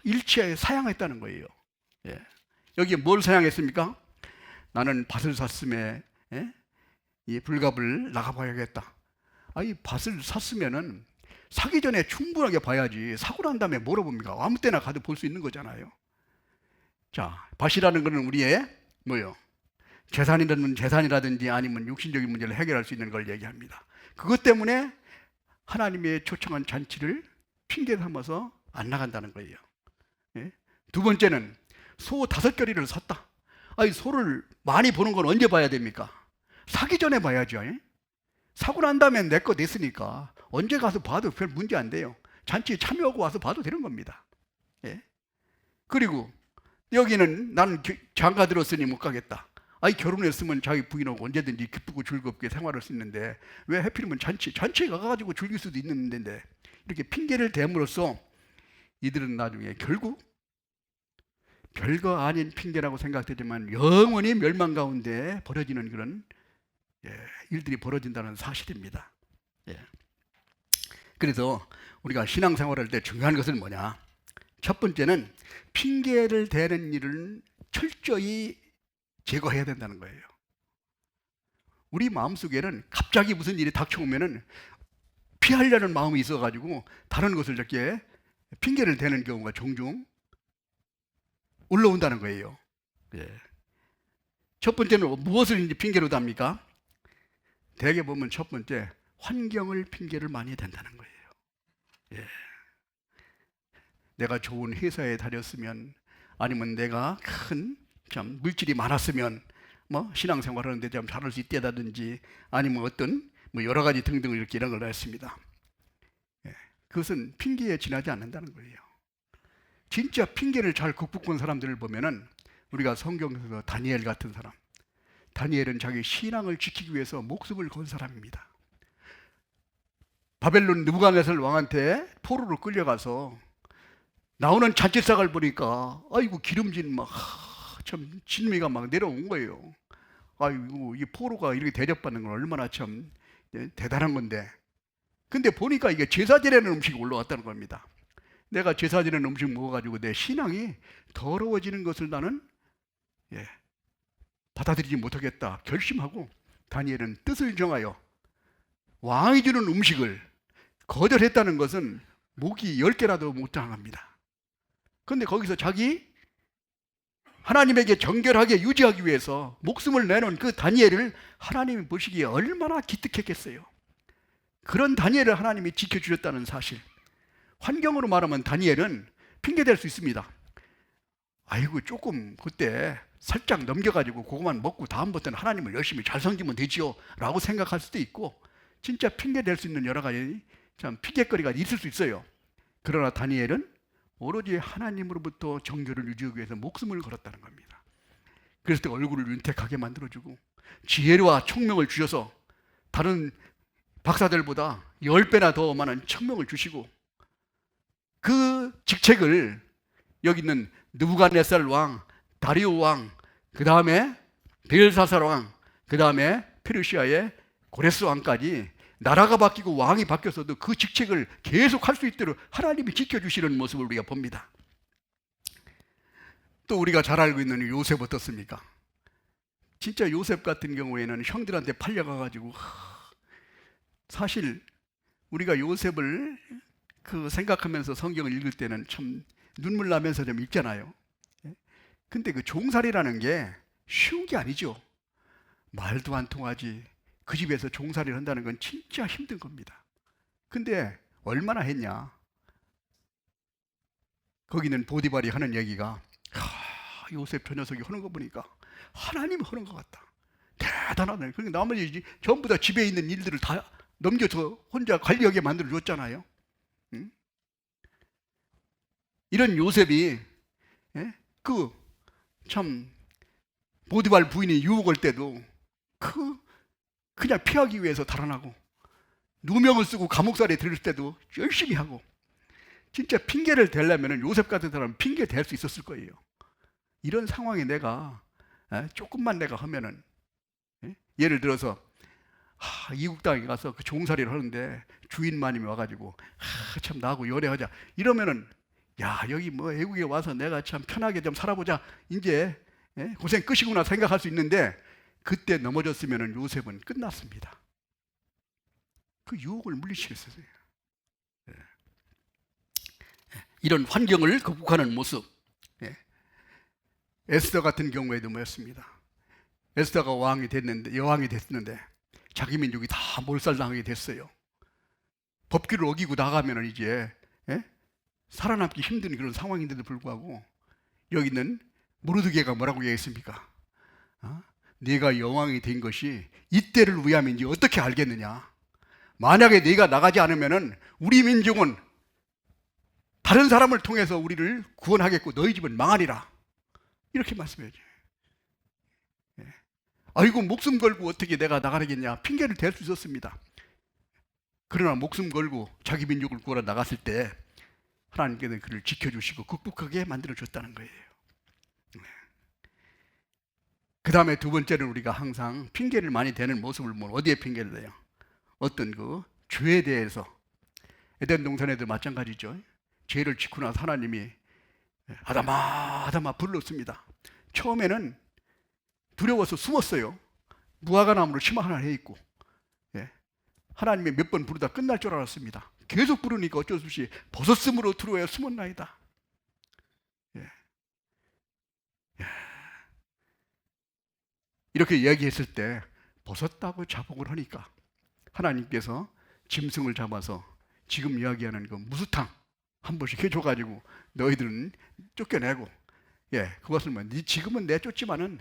일치하여 사양했다는 거예요. 여기에 뭘 사양했습니까? 나는 밭을 샀음에 이 불갑을 나가봐야겠다. 이 밭을 샀으면은 사기 전에 충분하게 봐야지 사고 난 다음에 뭐라 봅니까? 아무 때나 가도 볼 수 있는 거잖아요. 자, 밭이라는 것은 우리의 뭐요? 재산이라든지 아니면 육신적인 문제를 해결할 수 있는 걸 얘기합니다. 그것 때문에 하나님의 초청한 잔치를 핑계 삼아서 안 나간다는 거예요. 예? 두 번째는 소 5결의를 샀다. 아니, 소를 많이 보는 건 언제 봐야 됩니까? 사기 전에 봐야죠. 예? 사고 난 다음에 내 거 됐으니까 언제 가서 봐도 별 문제 안 돼요. 잔치에 참여하고 와서 봐도 되는 겁니다. 예? 그리고 여기는 나는 장가 들었으니 못 가겠다. 아니, 결혼했으면 자기 부인하고 언제든지 기쁘고 즐겁게 생활할 수 있는데 왜 하필이면 잔치에 가가지고 즐길 수도 있는데, 이렇게 핑계를 댐으로써 이들은 나중에 결국 별거 아닌 핑계라고 생각되지만 영원히 멸망 가운데 벌어지는 그런 일들이 벌어진다는 사실입니다. 그래서 우리가 신앙생활할 때 중요한 것은 뭐냐? 첫 번째는 핑계를 대는 일은 철저히 제거해야 된다는 거예요. 우리 마음속에는 갑자기 무슨 일이 닥쳐오면은 피하려는 마음이 있어가지고 다른 것을 이렇게 핑계를 대는 경우가 종종 올라온다는 거예요. 첫 번째는 무엇을 이제 핑계로 답니까? 대개 보면 첫 번째, 환경을 핑계를 많이 댄다는 거예요. 내가 좋은 회사에 다녔으면, 아니면 내가 큰 참 물질이 많았으면 뭐 신앙생활 하는데 좀 잘할 수 있다든지, 아니면 어떤 뭐 여러 가지 등등 이렇게 이런 걸 했습니다. 그것은 핑계에 지나지 않는다는 거예요. 진짜 핑계를 잘 극복한 사람들을 보면은 우리가 성경에서 다니엘 같은 사람, 다니엘은 자기 신앙을 지키기 위해서 목숨을 건 사람입니다. 바벨론 느부갓네살 왕한테 포로로 끌려가서 나오는 잔치상을 보니까 아이고 기름진 막 참 진미가 막 내려온 거예요. 아이고 이 포로가 이렇게 대접받는 건 얼마나 참 대단한 건데, 근데 보니까 이게 제사 지내는 음식이 올라왔다는 겁니다. 내가 제사 지내는 음식 먹어가지고 내 신앙이 더러워지는 것을 나는 받아들이지 못하겠다 결심하고, 다니엘은 뜻을 정하여 왕이 주는 음식을 거절했다는 것은 목이 10개라도 못 당합니다. 그런데 거기서 자기 하나님에게 정결하게 유지하기 위해서 목숨을 내놓은 그 다니엘을 하나님이 보시기에 얼마나 기특했겠어요. 그런 다니엘을 하나님이 지켜주셨다는 사실. 환경으로 말하면 다니엘은 핑계댈 수 있습니다. 아이고 조금 그때 살짝 넘겨가지고 그것만 먹고 다음부터는 하나님을 열심히 잘 섬기면 되지요 라고 생각할 수도 있고, 진짜 핑계댈 수 있는 여러 가지 참 핑계거리가 있을 수 있어요. 그러나 다니엘은 오로지 하나님으로부터 정결을 유지하기 위해서 목숨을 걸었다는 겁니다. 그래서 얼굴을 윤택하게 만들어주고 지혜와 총명을 주셔서 다른 박사들보다 10배나 더 많은 청명을 주시고, 그 직책을 여기 있는 느부갓네살 왕, 다리오 왕, 그 다음에 벨사살 왕, 그 다음에 페르시아의 고레스 왕까지 나라가 바뀌고 왕이 바뀌어서도 그 직책을 계속 할 수 있도록 하나님이 지켜주시는 모습을 우리가 봅니다. 또 우리가 잘 알고 있는 요셉 어떻습니까? 진짜 요셉 같은 경우에는 형들한테 팔려가가지고, 사실 우리가 요셉을 생각하면서 성경을 읽을 때는 참 눈물 나면서 좀 읽잖아요. 근데 그 종살이라는 게 쉬운 게 아니죠. 말도 안 통하지. 그 집에서 종살이를 한다는 건 진짜 힘든 겁니다. 근데 얼마나 했냐? 거기는 보디발이 하는 얘기가, 요셉 저 녀석이 하는 거 보니까 하나님이 하는 것 같다. 대단하네. 그러니까 나머지 전부 다 집에 있는 일들을 다 넘겨서 혼자 관리하게 만들어줬잖아요. 응? 이런 요셉이 참 보디발 부인이 유혹할 때도 그냥 피하기 위해서 달아나고, 누명을 쓰고 감옥살이에 들을 때도 열심히 하고, 진짜 핑계를 대려면 요셉 같은 사람은 핑계 댈 수 있었을 거예요. 이런 상황에 내가 조금만 내가 하면은, 예를 들어서 이국 땅에 가서 그 종살이를 하는데 주인마님이 와가지고 참 나하고 연애하자 이러면은, 야 여기 뭐 외국에 와서 내가 참 편하게 좀 살아보자, 이제 고생 끝이구나 생각할 수 있는데, 그때 넘어졌으면 요셉은 끝났습니다. 그 유혹을 물리치겠어요. 이런 환경을 극복하는 모습. 예. 에스더 같은 경우에도 뭐였습니다. 에스더가 여왕이 됐는데 자기 민족이 다 몰살당하게 됐어요. 법규를 어기고 나가면 이제 살아남기 힘든 그런 상황인데도 불구하고 여기 있는 모르드게가 뭐라고 얘기했습니까? 네가 여왕이 된 것이 이때를 위함인지 어떻게 알겠느냐? 만약에 네가 나가지 않으면은 우리 민족은 다른 사람을 통해서 우리를 구원하겠고 너희 집은 망하리라. 이렇게 말씀해야죠. 아이고 목숨 걸고 어떻게 내가 나가겠냐 핑계를 댈 수 있었습니다. 그러나 목숨 걸고 자기 민족을 구하러 나갔을 때 하나님께서 그를 지켜주시고 극복하게 만들어줬다는 거예요. 그 다음에 두 번째는 우리가 항상 핑계를 많이 대는 모습을 보면 어디에 핑계를 대요? 어떤 그 죄에 대해서. 에덴 동산에도 마찬가지죠. 죄를 짓고 나서 하나님이 아담아 아담아 불렀습니다. 처음에는 두려워서 숨었어요. 무화과 나무로 치마 하나 해 있고 하나님이 몇 번 부르다 끝날 줄 알았습니다. 계속 부르니까 어쩔 수 없이 벗었으므로 두려워야 숨었나이다. 이렇게 이야기했을 때 벗었다고 자복을 하니까 하나님께서 짐승을 잡아서 지금 이야기하는 그 무수탕 한 번씩 해줘가지고 너희들은 쫓겨내고 그것을 네 지금은 내쫓지만은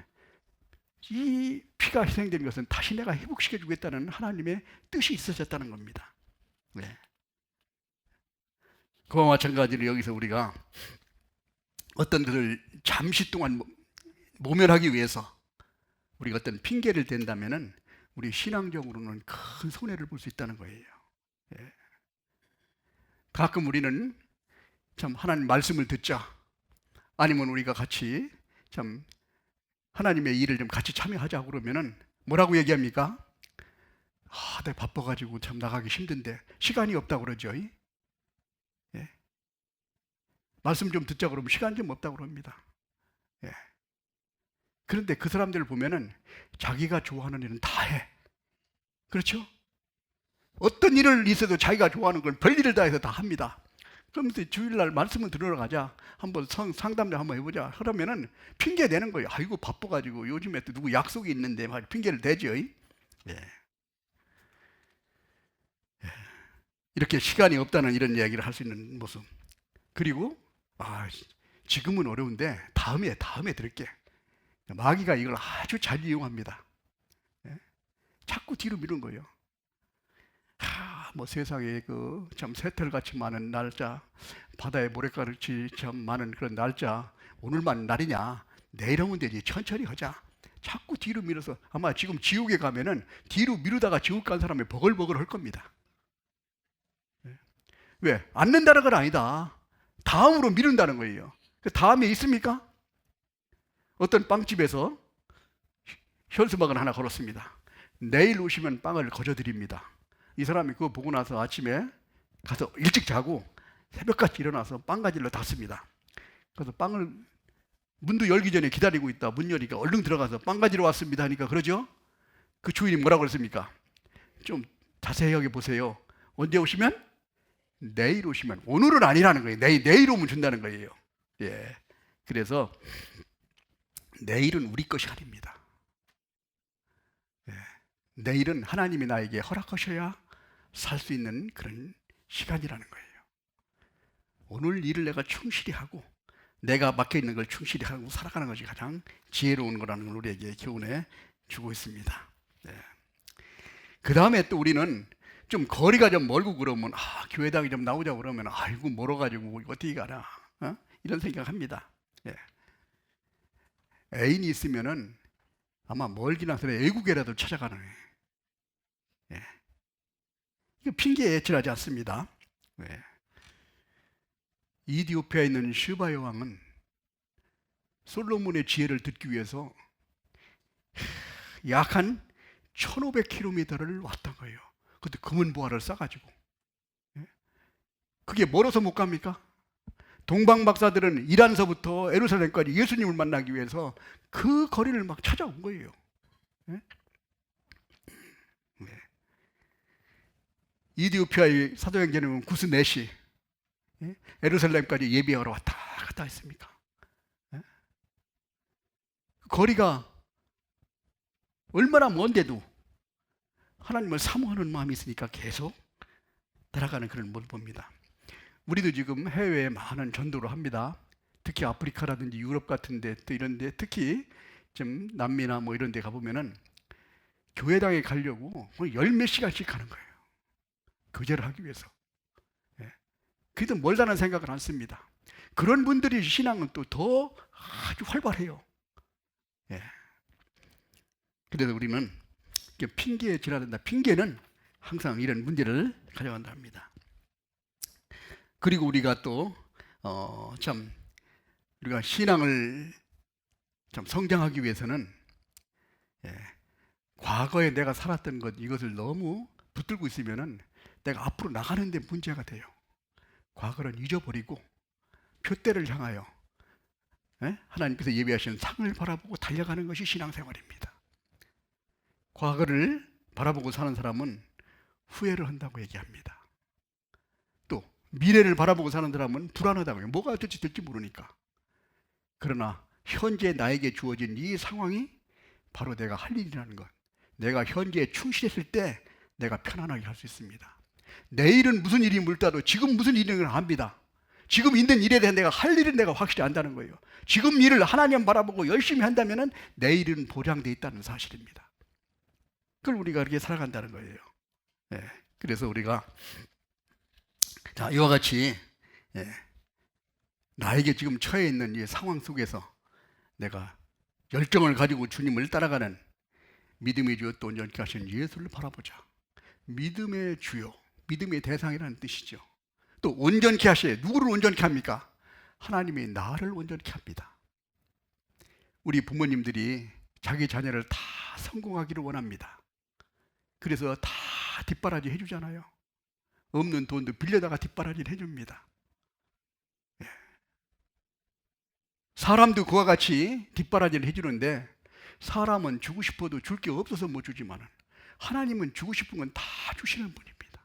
이 피가 희생된 것은 다시 내가 회복시켜 주겠다는 하나님의 뜻이 있어졌다는 겁니다. 그와 마찬가지로 여기서 우리가 어떤 것을 잠시 동안 모면하기 위해서 우리가 어떤 핑계를 댄다면은 우리 신앙적으로는 큰 손해를 볼 수 있다는 거예요. 가끔 우리는 참 하나님 말씀을 듣자 아니면 우리가 같이 참 하나님의 일을 좀 같이 참여하자고 그러면은 뭐라고 얘기합니까? 내가 바빠가지고 참 나가기 힘든데 시간이 없다고 그러죠. 말씀 좀 듣자 그러면 시간 좀 없다고 그럽니다. 그런데 그 사람들을 보면은 자기가 좋아하는 일은 다 해. 그렇죠? 어떤 일을 있어도 자기가 좋아하는 걸 별일을 다 해서 다 합니다. 그러면서 주일날 말씀을 들으러 가자. 한번 상담 좀 한번 해보자. 그러면은 핑계 대는 거예요. 아이고 바빠가지고 요즘에 또 누구 약속이 있는데 막 핑계를 대죠. 이렇게 시간이 없다는 이런 이야기를 할 수 있는 모습. 그리고 지금은 어려운데 다음에 들을게. 마귀가 이걸 아주 잘 이용합니다. 자꾸 뒤로 미루는 거예요. 뭐 세상에 그 참 새털같이 많은 날짜, 바다에 모래가루같이 참 많은 그런 날짜, 오늘만 날이냐? 내일 오면 되지. 천천히 하자. 자꾸 뒤로 밀어서 아마 지금 지옥에 가면은 뒤로 미루다가 지옥 간 사람이 버글버글 할 겁니다. 왜? 앉는다는 건 아니다. 다음으로 미룬다는 거예요. 그 다음에 있습니까? 어떤 빵집에서 현수막을 하나 걸었습니다. 내일 오시면 빵을 거저드립니다. 이 사람이 그거 보고 나서 아침에 가서 일찍 자고 새벽까지 일어나서 빵 가지러 갔습니다. 그래서 빵을 문도 열기 전에 기다리고 있다. 문 열니까 얼른 들어가서 빵 가지러 왔습니다 하니까 그러죠? 그 주인이 뭐라고 그랬습니까? 좀 자세하게 보세요. 언제 오시면? 내일 오시면. 오늘은 아니라는 거예요. 내일 오면 준다는 거예요. 그래서 내일은 우리 것이 아닙니다. 내일은 하나님이 나에게 허락하셔야 살 수 있는 그런 시간이라는 거예요. 오늘 일을 내가 충실히 하고 내가 맡겨있는 걸 충실히 하고 살아가는 것이 가장 지혜로운 거라는 걸 우리에게 교훈해 주고 있습니다. 그 다음에 또 우리는 좀 거리가 좀 멀고 그러면 교회당이 좀 나오자고 그러면 아이고 멀어가지고 어떻게 가나 이런 생각합니다. 애인이 있으면은 아마 멀긴 하서 외국에라도 찾아가는 거예요. 이거 핑계에 예칠하지 않습니다. 이디오피아에 있는 슈바 여왕은 솔로몬의 지혜를 듣기 위해서 약 한 1500km를 왔던 거예요. 그때 금은 보화를 싸가지고. 그게 멀어서 못 갑니까? 동방 박사들은 이란서부터 예루살렘까지 예수님을 만나기 위해서 그 거리를 막 찾아온 거예요. 이디오피아의 사도행전에 보면 구스 넷이 예? 예루살렘까지 예배하러 왔다 갔다 했습니까? 예? 거리가 얼마나 먼데도 하나님을 사모하는 마음이 있으니까 계속 따라가는 그런 모습을 봅니다. 우리도 지금 해외에 많은 전도를 합니다. 특히 아프리카라든지 유럽 같은 데, 또 이런 데, 특히 좀 남미나 뭐 이런 데 가보면은 교회당에 가려고 열 몇 시간씩 가는 거예요. 교제를 하기 위해서. 예. 그래도 멀다는 생각을 안 씁니다. 그런 분들이 신앙은 또 더 아주 활발해요. 예. 그래서 우리는 핑계에 지나야 된다. 핑계는 항상 이런 문제를 가져간다 합니다. 그리고 우리가 또 우리가 신앙을 참 성장하기 위해서는 과거에 내가 살았던 것 이것을 너무 붙들고 있으면은 내가 앞으로 나가는데 문제가 돼요. 과거는 잊어버리고 표대를 향하여 하나님께서 예비하신 상을 바라보고 달려가는 것이 신앙생활입니다. 과거를 바라보고 사는 사람은 후회를 한다고 얘기합니다. 또 미래를 바라보고 사는 사람은 불안하다고 해요. 뭐가 어떨지 될지 모르니까. 그러나 현재 나에게 주어진 이 상황이 바로 내가 할 일이라는 것. 내가 현재에 충실했을 때 내가 편안하게 할 수 있습니다. 내일은 무슨 일이 물다도 지금 무슨 일인지 압니다. 지금 있는 일에 대해 내가 할 일은 내가 확실히 안다는 거예요. 지금 일을 하나님 바라보고 열심히 한다면 내일은 보장되어 있다는 사실입니다. 그걸 우리가 그렇게 살아간다는 거예요. 예, 그래서 우리가 이와 같이 나에게 지금 처해 있는 이 상황 속에서 내가 열정을 가지고 주님을 따라가는 믿음의 주요 또 온전케 하신 예수를 바라보자. 믿음의 주요, 믿음의 대상이라는 뜻이죠. 또 온전케 하시에 누구를 온전케 합니까? 하나님이 나를 온전케 합니다. 우리 부모님들이 자기 자녀를 다 성공하기를 원합니다. 그래서 다 뒷바라지 해주잖아요. 없는 돈도 빌려다가 뒷바라지를 해줍니다. 사람도 그와 같이 뒷바라지를 해주는데 사람은 주고 싶어도 줄 게 없어서 못 주지만 하나님은 주고 싶은 건 다 주시는 분입니다.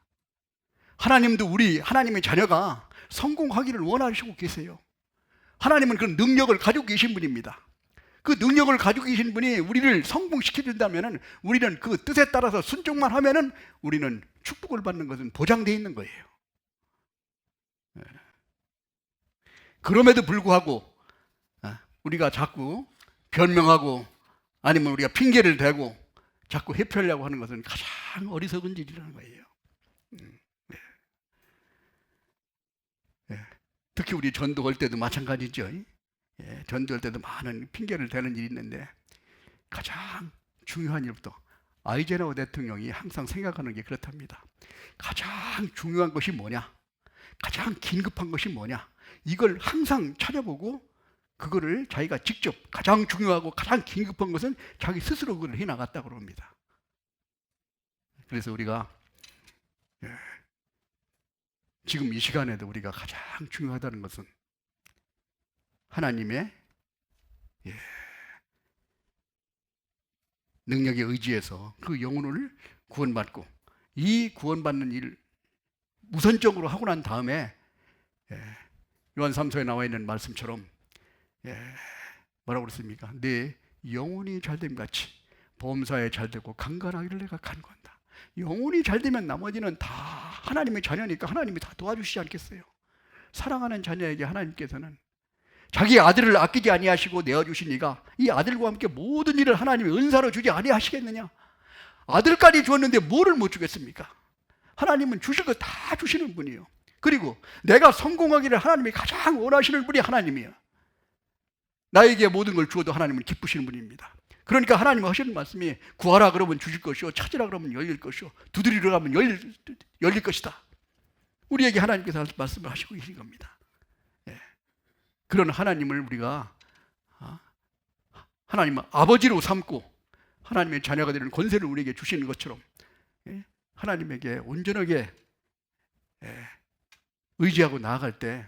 하나님도 우리 하나님의 자녀가 성공하기를 원하시고 계세요. 하나님은 그런 능력을 가지고 계신 분입니다. 그 능력을 가지고 계신 분이 우리를 성공시켜준다면 우리는 그 뜻에 따라서 순종만 하면 우리는 축복을 받는 것은 보장되어 있는 거예요. 그럼에도 불구하고 우리가 자꾸 변명하고 아니면 우리가 핑계를 대고 자꾸 회피하려고 하는 것은 가장 어리석은 일이라는 거예요. 특히 우리 전도할 때도 마찬가지죠. 전도할 때도 많은 핑계를 대는 일이 있는데 가장 중요한 일부터 아이젠하워 대통령이 항상 생각하는 게 그렇답니다. 가장 중요한 것이 뭐냐? 가장 긴급한 것이 뭐냐? 이걸 항상 찾아보고 그거를 자기가 직접 가장 중요하고 가장 긴급한 것은 자기 스스로 그걸 해나갔다고 합니다. 그래서 우리가 지금 이 시간에도 우리가 가장 중요하다는 것은 하나님의 능력에 의지해서 그 영혼을 구원받고 이 구원받는 일을 우선적으로 하고 난 다음에 요한 3서에 나와 있는 말씀처럼 뭐라고 그랬습니까? 내 영혼이 잘됨 같이 범사에 잘되고 강건하기를 내가 간구한다. 영혼이 잘되면 나머지는 다 하나님의 자녀니까 하나님이 다 도와주시지 않겠어요? 사랑하는 자녀에게 하나님께서는 자기 아들을 아끼지 아니하시고 내어주시니까 이 아들과 함께 모든 일을 하나님이 은사로 주지 아니하시겠느냐? 아들까지 주었는데 뭐를 못 주겠습니까? 하나님은 주실 거 다 주시는 분이에요. 그리고 내가 성공하기를 하나님이 가장 원하시는 분이 하나님이에요. 나에게 모든 걸 주어도 하나님은 기쁘시는 분입니다. 그러니까 하나님은 하시는 말씀이 구하라 그러면 주실 것이요 찾으라 그러면 열릴 것이요 두드리려 하면 열릴 것이다. 우리에게 하나님께서 말씀을 하시고 계신 겁니다. 그런 하나님을 우리가 하나님을 아버지로 삼고 하나님의 자녀가 되는 권세를 우리에게 주시는 것처럼 하나님에게 온전하게 의지하고 나아갈 때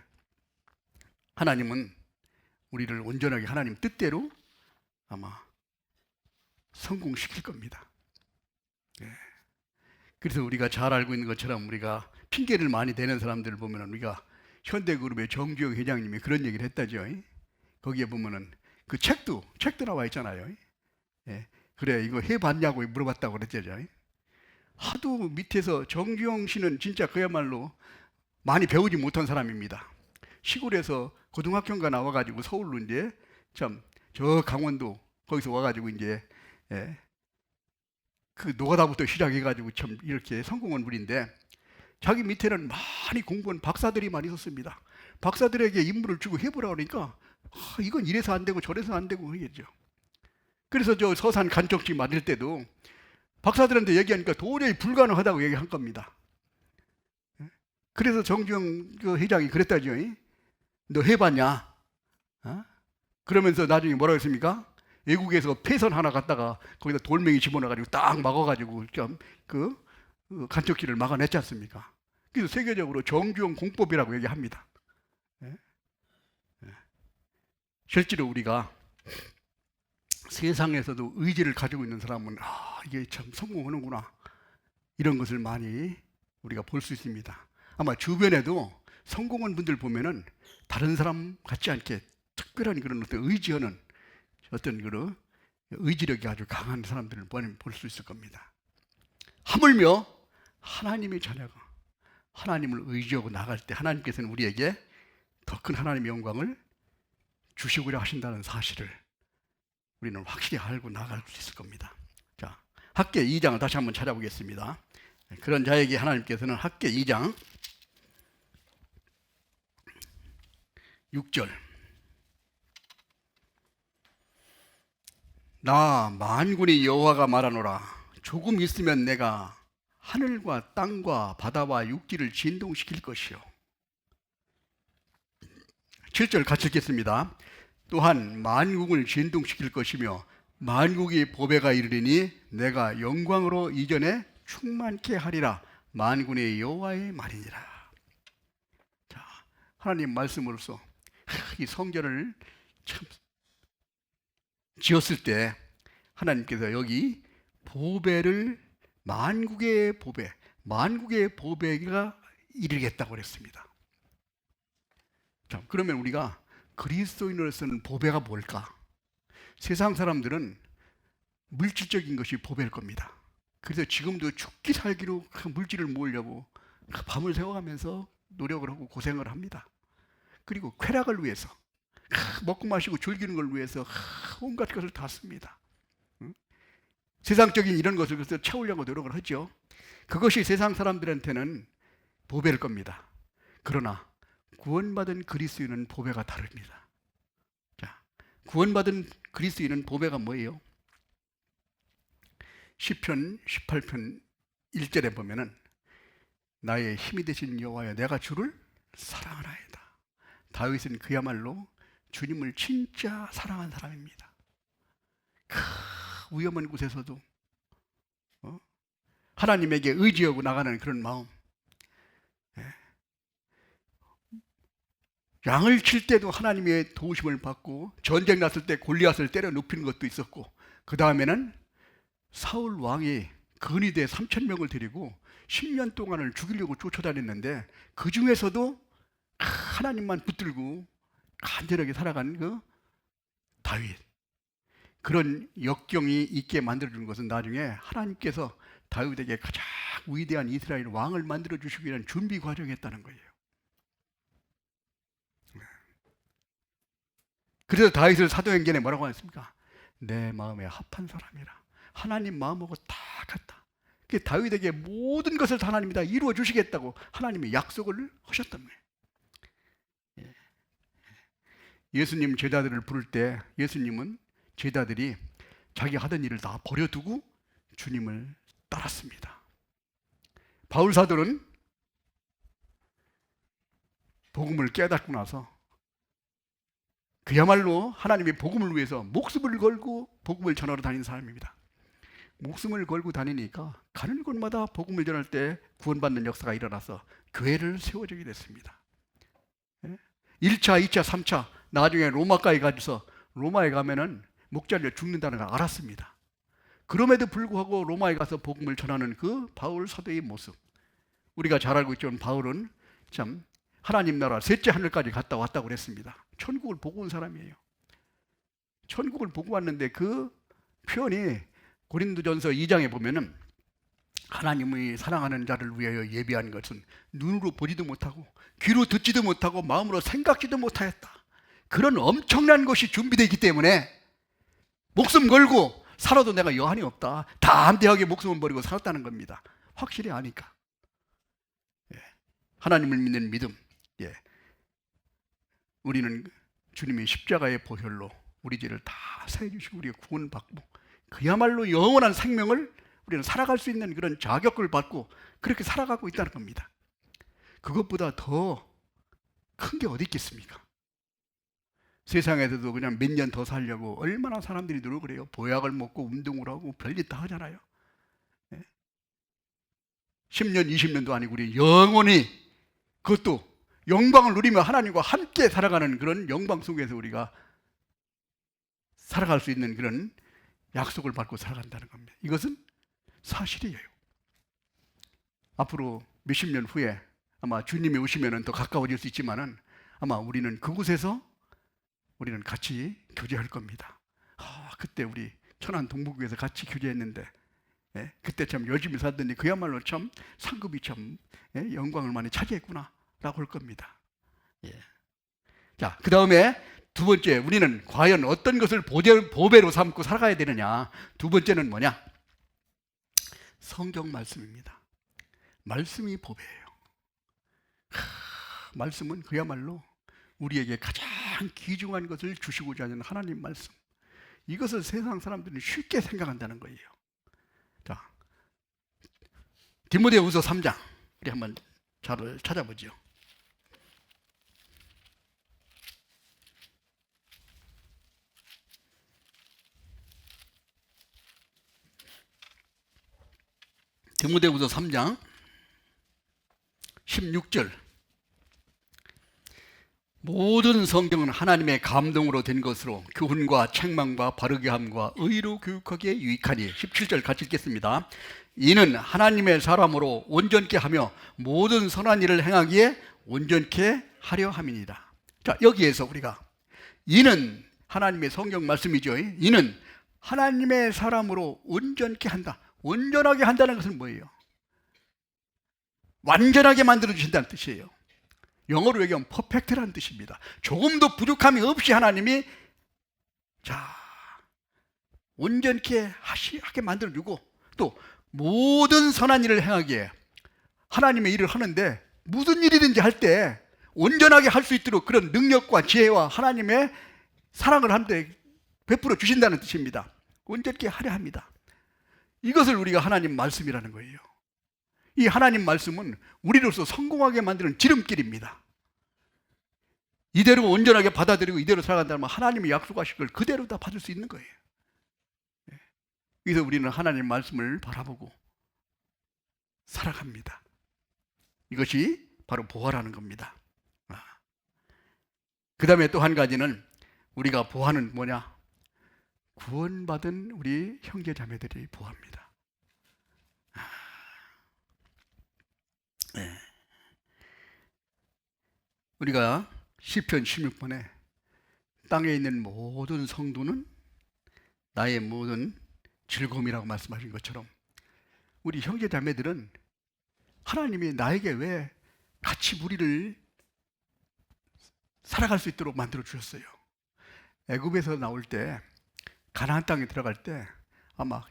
하나님은 우리를 온전하게 하나님 뜻대로 아마 성공시킬 겁니다. 그래서 우리가 잘 알고 있는 것처럼 우리가 핑계를 많이 대는 사람들을 보면 우리가 현대그룹의 정주영 회장님이 그런 얘기를 했다죠. 거기에 보면은 그 책도 나와 있잖아요. 예. 그래 이거 해봤냐고 물어봤다고 그랬죠. 하도 밑에서 정주영 씨는 진짜 그야말로 많이 배우지 못한 사람입니다. 시골에서 고등학교인가 나와가지고 서울로 이제 참 저 강원도 거기서 와가지고 이제 예, 그 노가다부터 시작해가지고 참 이렇게 성공한 분인데 자기 밑에는 많이 공부한 박사들이 많이 있었습니다. 박사들에게 임무를 주고 해보라 그러니까 이건 이래서 안 되고 저래서 안 되고 그러겠죠. 그래서 저 서산 간척지 만들 때도 박사들한테 얘기하니까 도저히 불가능하다고 얘기한 겁니다. 그래서 정주영 회장이 그랬다죠. 너 해봤냐? 어? 그러면서 나중에 뭐라고 했습니까? 외국에서 폐선 하나 갖다가 거기다 돌멩이 집어넣어가지고 딱 막아가지고 그 간척지를 막아냈지 않습니까? 그래서 세계적으로 정주영 공법이라고 얘기합니다. 실제로 우리가 세상에서도 의지를 가지고 있는 사람은 이게 참 성공하는구나 이런 것을 많이 우리가 볼 수 있습니다. 아마 주변에도 성공한 분들 보면은 다른 사람 같지 않게 특별한 그런 어떤 의지하는 어떤 그런 의지력이 아주 강한 사람들을 볼 수 있을 겁니다. 하물며 하나님의 자녀가 하나님을 의지하고 나갈 때 하나님께서는 우리에게 더 큰 하나님의 영광을 주시고자 하신다는 사실을 우리는 확실히 알고 나갈 수 있을 겁니다. 자, 학계 2장을 다시 한번 찾아보겠습니다. 그런 자에게 하나님께서는 학계 2장 6절 나 만군의 여호와가 말하노라 조금 있으면 내가 하늘과 땅과 바다와 육지를 진동시킬 것이요. 7절 같이 읽겠습니다. 또한 만국을 진동시킬 것이며 만국의 보배가 이르리니 내가 영광으로 이전에 충만케 하리라. 만군의 여호와의 말이니라. 자, 하나님 말씀으로서 이 성전을 참 지었을 때 하나님께서 여기 보배를 만국의 보배가 이르겠다고 그랬습니다. 자, 그러면 우리가 그리스도인으로서는 보배가 뭘까? 세상 사람들은 물질적인 것이 보배일 겁니다. 그래서 지금도 죽기 살기로 그 물질을 모으려고 밤을 새워가면서 노력을 하고 고생을 합니다. 그리고 쾌락을 위해서 먹고 마시고 즐기는 걸 위해서 온갖 것을 다 씁니다. 세상적인 이런 것을 그래서 채우려고 노력을 하죠. 그것이 세상 사람들한테는 보배일 겁니다. 그러나 구원받은 그리스도인은 보배가 다릅니다. 자, 구원받은 그리스도인은 보배가 뭐예요? 시편 18편 1절에 보면은 나의 힘이 되신 여호와여 내가 주를 사랑하나이다. 다윗은 그야말로 주님을 진짜 사랑한 사람입니다. 위험한 곳에서도 하나님에게 의지하고 나가는 그런 마음. 양을 칠 때도 하나님의 도우심을 받고 전쟁 났을 때 골리앗을 때려 눕히는 것도 있었고 그 다음에는 사울 왕이 근위대 3,000명을 데리고 10년 동안을 죽이려고 쫓아다녔는데 그 중에서도 하나님만 붙들고 간절하게 살아간 그 다윗. 그런 역경이 있게 만들어준 것은 나중에 하나님께서 다윗에게 가장 위대한 이스라엘 왕을 만들어 주시기 위한 준비 과정이었다는 거예요. 그래서 다윗을 사도행전에 뭐라고 했습니까? 내 마음에 합한 사람이라. 하나님 마음하고 다 같다. 다윗에게 모든 것을 하나님이 다 이루어 주시겠다고 하나님이 약속을 하셨단 말이에요. 예수님 제자들을 부를 때 예수님은 제자들이 자기 하던 일을 다 버려두고 주님을 따랐습니다. 바울 사도는 복음을 깨닫고 나서 그야말로 하나님의 복음을 위해서 목숨을 걸고 복음을 전하러 다니는 사람입니다. 목숨을 걸고 다니니까 가는 곳마다 복음을 전할 때 구원받는 역사가 일어나서 교회를 세워주게 됐습니다. 1차, 2차, 3차 나중에 로마까지 가서 로마에 가면은 목자리에 죽는다는 걸 알았습니다. 그럼에도 불구하고 로마에 가서 복음을 전하는 그 바울 사도의 모습, 우리가 잘 알고 있지만 바울은 참 하나님 나라 셋째 하늘까지 갔다 왔다고 그랬습니다. 천국을 보고 온 사람이에요. 천국을 보고 왔는데 그 표현이 고린도전서 2장에 보면은 하나님의 사랑하는 자를 위하여 예비한 것은 눈으로 보지도 못하고 귀로 듣지도 못하고 마음으로 생각지도 못하였다. 그런 엄청난 것이 준비되어 있기 때문에 목숨 걸고 살아도 내가 여한이 없다. 담대하게 목숨을 버리고 살았다는 겁니다. 확실히 아니까. 예. 하나님을 믿는 믿음. 예. 우리는 주님의 십자가의 보혈로 우리 죄를 다 사해 주시고 우리가 구원받고 그야말로 영원한 생명을 우리는 살아갈 수 있는 그런 자격을 받고 그렇게 살아가고 있다는 겁니다. 그것보다 더 큰 게 어디 있겠습니까? 세상에서도 그냥 몇 년 더 살려고 얼마나 사람들이 노력을 해요. 보약을 먹고 운동을 하고 별짓 다 하잖아요. 10년, 20년도 아니고 우리 영원히 그것도 영광을 누리며 하나님과 함께 살아가는 그런 영광 속에서 우리가 살아갈 수 있는 그런 약속을 받고 살아간다는 겁니다. 이것은 사실이에요. 앞으로 몇십 년 후에 아마 주님이 오시면 더 가까워질 수 있지만은 아마 우리는 그곳에서 우리는 같이 교제할 겁니다. 그때 우리 천안 동북교에서 같이 교제했는데 그때 참 열심히 살더니 그야말로 참 상급이 참 영광을 많이 차지했구나 라고 할 겁니다. 자, 그 다음에 두 번째, 우리는 과연 어떤 것을 보배로 삼고 살아가야 되느냐. 두 번째는 뭐냐? 성경 말씀입니다. 말씀이 보배예요. 말씀은 그야말로 우리에게 가장 귀중한 것을 주시고자 하는 하나님 말씀. 이것을 세상 사람들은 쉽게 생각한다는 거예요. 자, 디모데후서 3장 우리 한번 잘 찾아보죠. 디모데후서 3장 16절. 모든 성경은 하나님의 감동으로 된 것으로 교훈과 책망과 바르게 함과 의로 교육하기에 유익하니. 17절 같이 읽겠습니다. 이는 하나님의 사람으로 온전케 하며 모든 선한 일을 행하기에 온전케 하려 함이니라. 자, 여기에서 우리가 이는 하나님의 성경 말씀이죠. 이는 하나님의 사람으로 온전케 한다. 온전하게 한다는 것은 뭐예요? 완전하게 만들어 주신다는 뜻이에요. 영어로 얘기하면 퍼펙트라는 뜻입니다. 조금도 부족함이 없이 하나님이 온전케 하게 만들어주고 또 모든 선한 일을 행하기에 하나님의 일을 하는데 무슨 일이든지 할 때 온전하게 할 수 있도록 그런 능력과 지혜와 하나님의 사랑을 한데 베풀어 주신다는 뜻입니다. 온전케 하려 합니다. 이것을 우리가 하나님 말씀이라는 거예요. 이 하나님 말씀은 우리로서 성공하게 만드는 지름길입니다. 이대로 온전하게 받아들이고 이대로 살아간다면 하나님이 약속하신 걸 그대로 다 받을 수 있는 거예요. 그래서 우리는 하나님 말씀을 바라보고 살아갑니다. 이것이 바로 보화라는 겁니다. 그 다음에 또 한 가지는 우리가 보화는 뭐냐? 구원받은 우리 형제 자매들이 보화입니다. 우리가 시편 16편에 땅에 있는 모든 성도는 나의 모든 즐거움이라고 말씀하신 것처럼 우리 형제 자매들은 하나님이 나에게 왜 같이 우리를 살아갈 수 있도록 만들어 주셨어요. 애굽에서 나올 때 가나안 땅에 들어갈 때 아마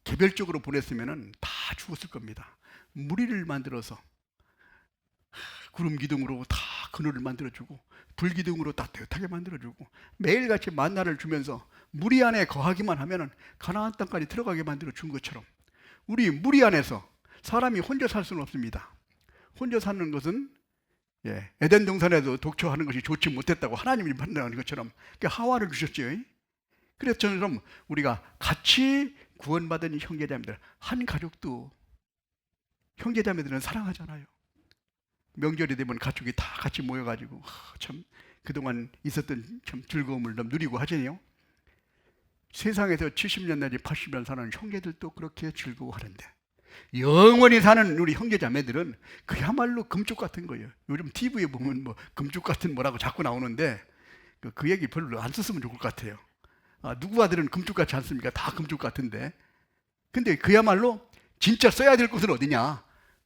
개별적으로 보냈으면 다 죽었을 겁니다. 무리를 만들어서 구름 기둥으로 다 그늘을 만들어주고 불 기둥으로 따뜻하게 만들어주고 매일같이 만나를 주면서 무리 안에 거하기만 하면 가나안 땅까지 들어가게 만들어준 것처럼 우리 무리 안에서 사람이 혼자 살 수는 없습니다. 혼자 사는 것은 에덴 동산에도 독초하는 것이 좋지 못했다고 하나님이 판단하는 것처럼 하와를 주셨죠. 그래서 저처럼 우리가 같이 구원받은 형제자매들, 한 가족도 형제자매들은 사랑하잖아요. 명절이 되면 가족이 다 같이 모여가지고 참 그동안 있었던 참 즐거움을 누리고 하잖아요. 세상에서 70년 내지 80년 사는 형제들도 그렇게 즐거워하는데 영원히 사는 우리 형제자매들은 그야말로 금쪽 같은 거예요. 요즘 TV에 보면 뭐 금쪽 같은 뭐라고 자꾸 나오는데 그 얘기 별로 안 썼으면 좋을 것 같아요. 누구 아들은 금쪽 같지 않습니까? 다 금쪽 같은데. 근데 그야말로 진짜 써야 될 곳은 어디냐?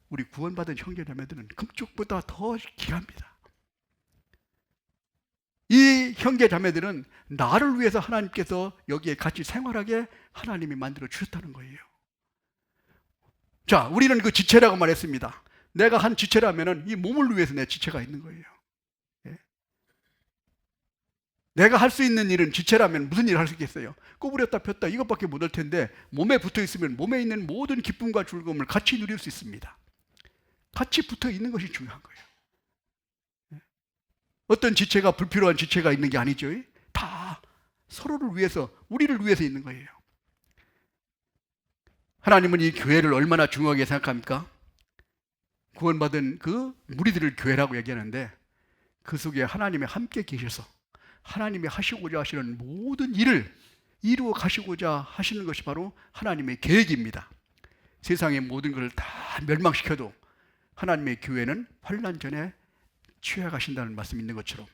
우리 구원받은 형제자매들은 금쪽보다 더 귀합니다. 이 형제자매들은 나를 위해서 하나님께서 여기에 같이 생활하게 하나님이 만들어 주셨다는 거예요. 자, 우리는 그 지체라고 말했습니다. 내가 한 지체라면 이 몸을 위해서 내 지체가 있는 거예요. 예? 내가 할 수 있는 일은 지체라면 무슨 일을 할 수 있겠어요? 꼬부렸다 폈다 이것밖에 못 할 텐데 몸에 붙어 있으면 몸에 있는 모든 기쁨과 즐거움을 같이 누릴 수 있습니다. 같이 붙어 있는 것이 중요한 거예요. 예? 어떤 지체가 불필요한 지체가 있는 게 아니죠. 다 서로를 위해서, 우리를 위해서 있는 거예요. 하나님은 이 교회를 얼마나 중요하게 생각합니까? 구원받은 그 무리들을 교회라고 얘기하는데 그 속에 하나님이 함께 계셔서 하나님이 하시고자 하시는 모든 일을 이루어 가시고자 하시는 것이 바로 하나님의 계획입니다. 세상의 모든 것을 다 멸망시켜도 하나님의 교회는 환난 전에 취해 가신다는 말씀이 있는 것처럼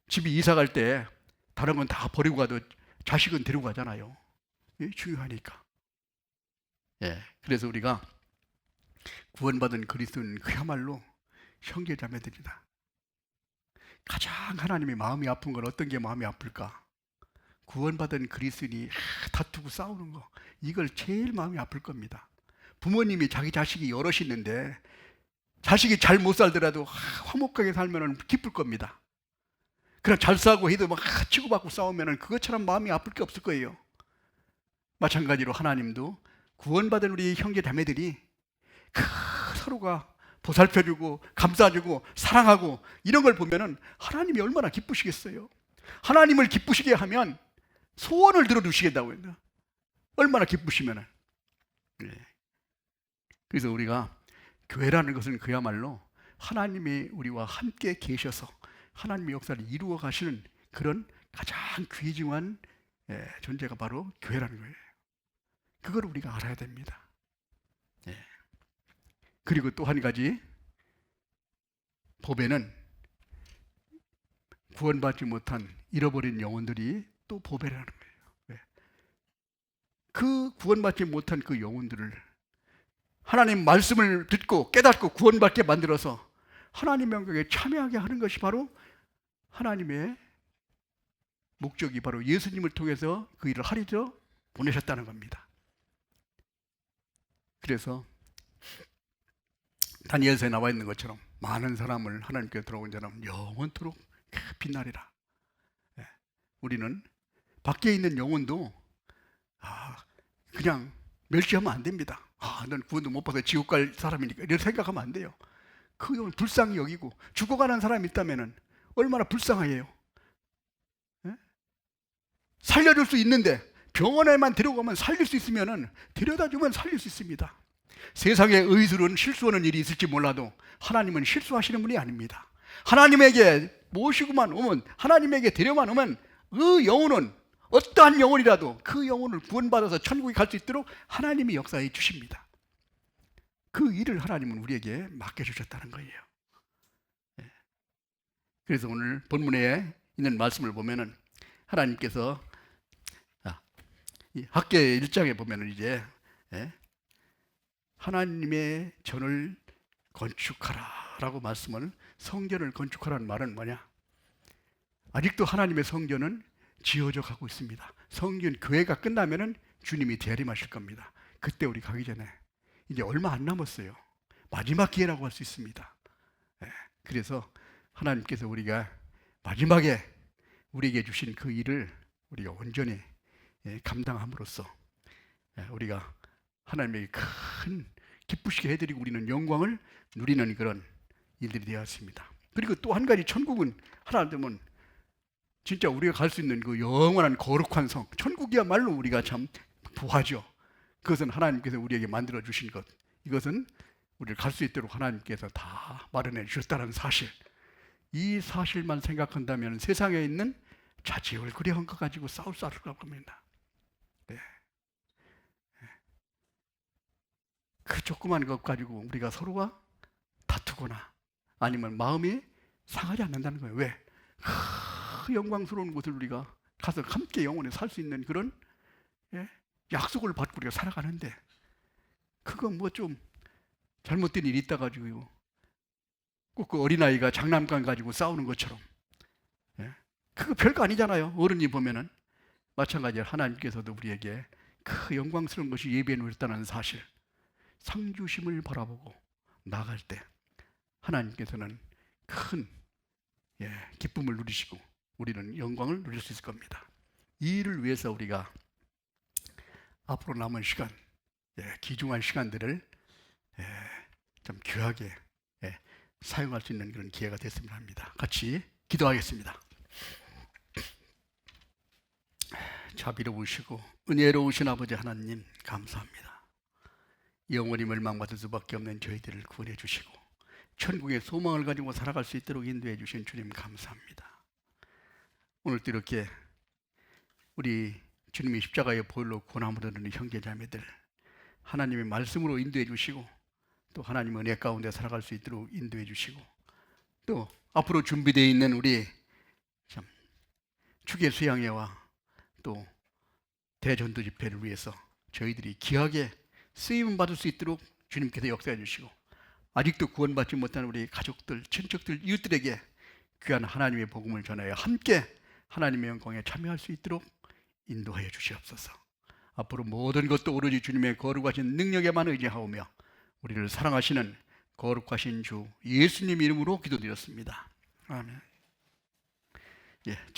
집이 이사 갈 때 다른 건 다 버리고 가도 자식은 데리고 가잖아요. 중요하니까. 예, 그래서 우리가 구원받은 그리스도는 그야말로 형제자매들이다. 가장 하나님의 마음이 아픈 건 어떤 게 마음이 아플까? 구원받은 그리스도인이 다투고 싸우는 거, 이걸 제일 마음이 아플 겁니다. 부모님이 자기 자식이 여럿이 있는데 자식이 잘 못 살더라도 화목하게 살면 기쁠 겁니다. 그냥 잘 싸고 해도 막 치고받고 싸우면 그것처럼 마음이 아플 게 없을 거예요. 마찬가지로 하나님도 구원받은 우리 형제 자매들이 서로가 보살펴주고 감싸주고 사랑하고 이런 걸 보면은 하나님이 얼마나 기쁘시겠어요. 하나님을 기쁘시게 하면 소원을 들어주시겠다고 했나? 얼마나 기쁘시면은. 네. 그래서 우리가 교회라는 것은 그야말로 하나님이 우리와 함께 계셔서 하나님의 역사를 이루어 가시는 그런 가장 귀중한 존재가 바로 교회라는 거예요. 그걸 우리가 알아야 됩니다. 예. 그리고 또 한 가지, 보배는 구원받지 못한 잃어버린 영혼들이 또 보배라는 거예요. 예. 그 구원받지 못한 그 영혼들을 하나님 말씀을 듣고 깨닫고 구원받게 만들어서 하나님의 영광에 참여하게 하는 것이 바로 하나님의 목적이 바로 예수님을 통해서 그 일을 하리죠 보내셨다는 겁니다. 그래서 다니엘서에 나와 있는 것처럼 많은 사람을 하나님께 들어온 자는 영원토록 빛나리라. 우리는 밖에 있는 영혼도 그냥 멸시하면 안 됩니다. 넌 구원도 못 받아 지옥 갈 사람이니까 이렇게 생각하면 안 돼요. 그 영혼 불쌍히 여기고 죽어가는 사람이 있다면 얼마나 불쌍해요. 살려줄 수 있는데 병원에만 데려가면 살릴 수 있으면 데려다주면 살릴 수 있습니다. 세상에 의술은 실수하는 일이 있을지 몰라도 하나님은 실수하시는 분이 아닙니다. 하나님에게 모시고만 오면, 하나님에게 데려만 오면 그 영혼은 어떠한 영혼이라도 그 영혼을 구원받아서 천국에 갈 수 있도록 하나님이 역사해 주십니다. 그 일을 하나님은 우리에게 맡겨주셨다는 거예요. 그래서 오늘 본문에 있는 말씀을 보면은 하나님께서 학계 1장에 보면은 이제 하나님의 전을 건축하라 라고 말씀을, 성전을 건축하라는 말은 뭐냐? 아직도 하나님의 성전은 지어져 가고 있습니다. 성전 교회가 끝나면은 주님이 재림하실 겁니다. 그때 우리 가기 전에 이제 얼마 안 남았어요. 마지막 기회라고 할 수 있습니다. 그래서 하나님께서 우리가 마지막에 우리에게 주신 그 일을 우리가 온전히 감당함으로써 우리가 하나님의 큰 기쁘시게 해드리고 우리는 영광을 누리는 그런 일들이 되었습니다. 그리고 또 한 가지, 천국은 하나님은 진짜 우리가 갈 수 있는 그 영원한 거룩한 성, 천국이야말로 우리가 참 부하죠. 그것은 하나님께서 우리에게 만들어 주신 것, 이것은 우리를 갈 수 있도록 하나님께서 다 마련해 주셨다는 사실, 이 사실만 생각한다면 세상에 있는 자지얼굴한 거 가지고 싸울 수 없을 겁니다. 조그만 것 가지고 우리가 서로가 다투거나 아니면 마음이 상하지 않는다는 거예요. 왜? 그 영광스러운 곳을 우리가 가서 함께 영원히 살 수 있는 그런 약속을 받고 우리가 살아가는데, 그거 뭐 좀 잘못된 일이 있다 가지고 꼭 그 어린아이가 장난감 가지고 싸우는 것처럼, 그거 별거 아니잖아요. 어른이 보면은. 마찬가지로 하나님께서도 우리에게 그 영광스러운 것이 예비해 놓으셨다는 사실, 상주심을 바라보고 나아갈 때 하나님께서는 큰 기쁨을 누리시고 우리는 영광을 누릴 수 있을 겁니다. 이 일을 위해서 우리가 앞으로 남은 시간, 귀중한 시간들을 좀 귀하게 사용할 수 있는 그런 기회가 됐으면 합니다. 같이 기도하겠습니다. 자비로우시고 은혜로우신 아버지 하나님, 감사합니다. 영원히 멸망받을 수밖에 없는 저희들을 구원해 주시고 천국의 소망을 가지고 살아갈 수 있도록 인도해 주신 주님, 감사합니다. 오늘도 이렇게 우리 주님의 십자가의 보혈로 고난을 얻는 형제자매들 하나님의 말씀으로 인도해 주시고, 또 하나님 은혜 가운데 살아갈 수 있도록 인도해 주시고, 또 앞으로 준비되어 있는 우리 참 축의 수양회와 또 대전도 집회를 위해서 저희들이 귀하게 쓰임 받을 수 있도록 주님께서 역사해 주시고, 아직도 구원받지 못한 우리 가족들, 친척들, 이웃들에게 귀한 하나님의 복음을 전하여 함께 하나님의 영광에 참여할 수 있도록 인도하여 주시옵소서. 앞으로 모든 것도 오로지 주님의 거룩하신 능력에만 의지하오며 우리를 사랑하시는 거룩하신 주 예수님 이름으로 기도드렸습니다. 아멘.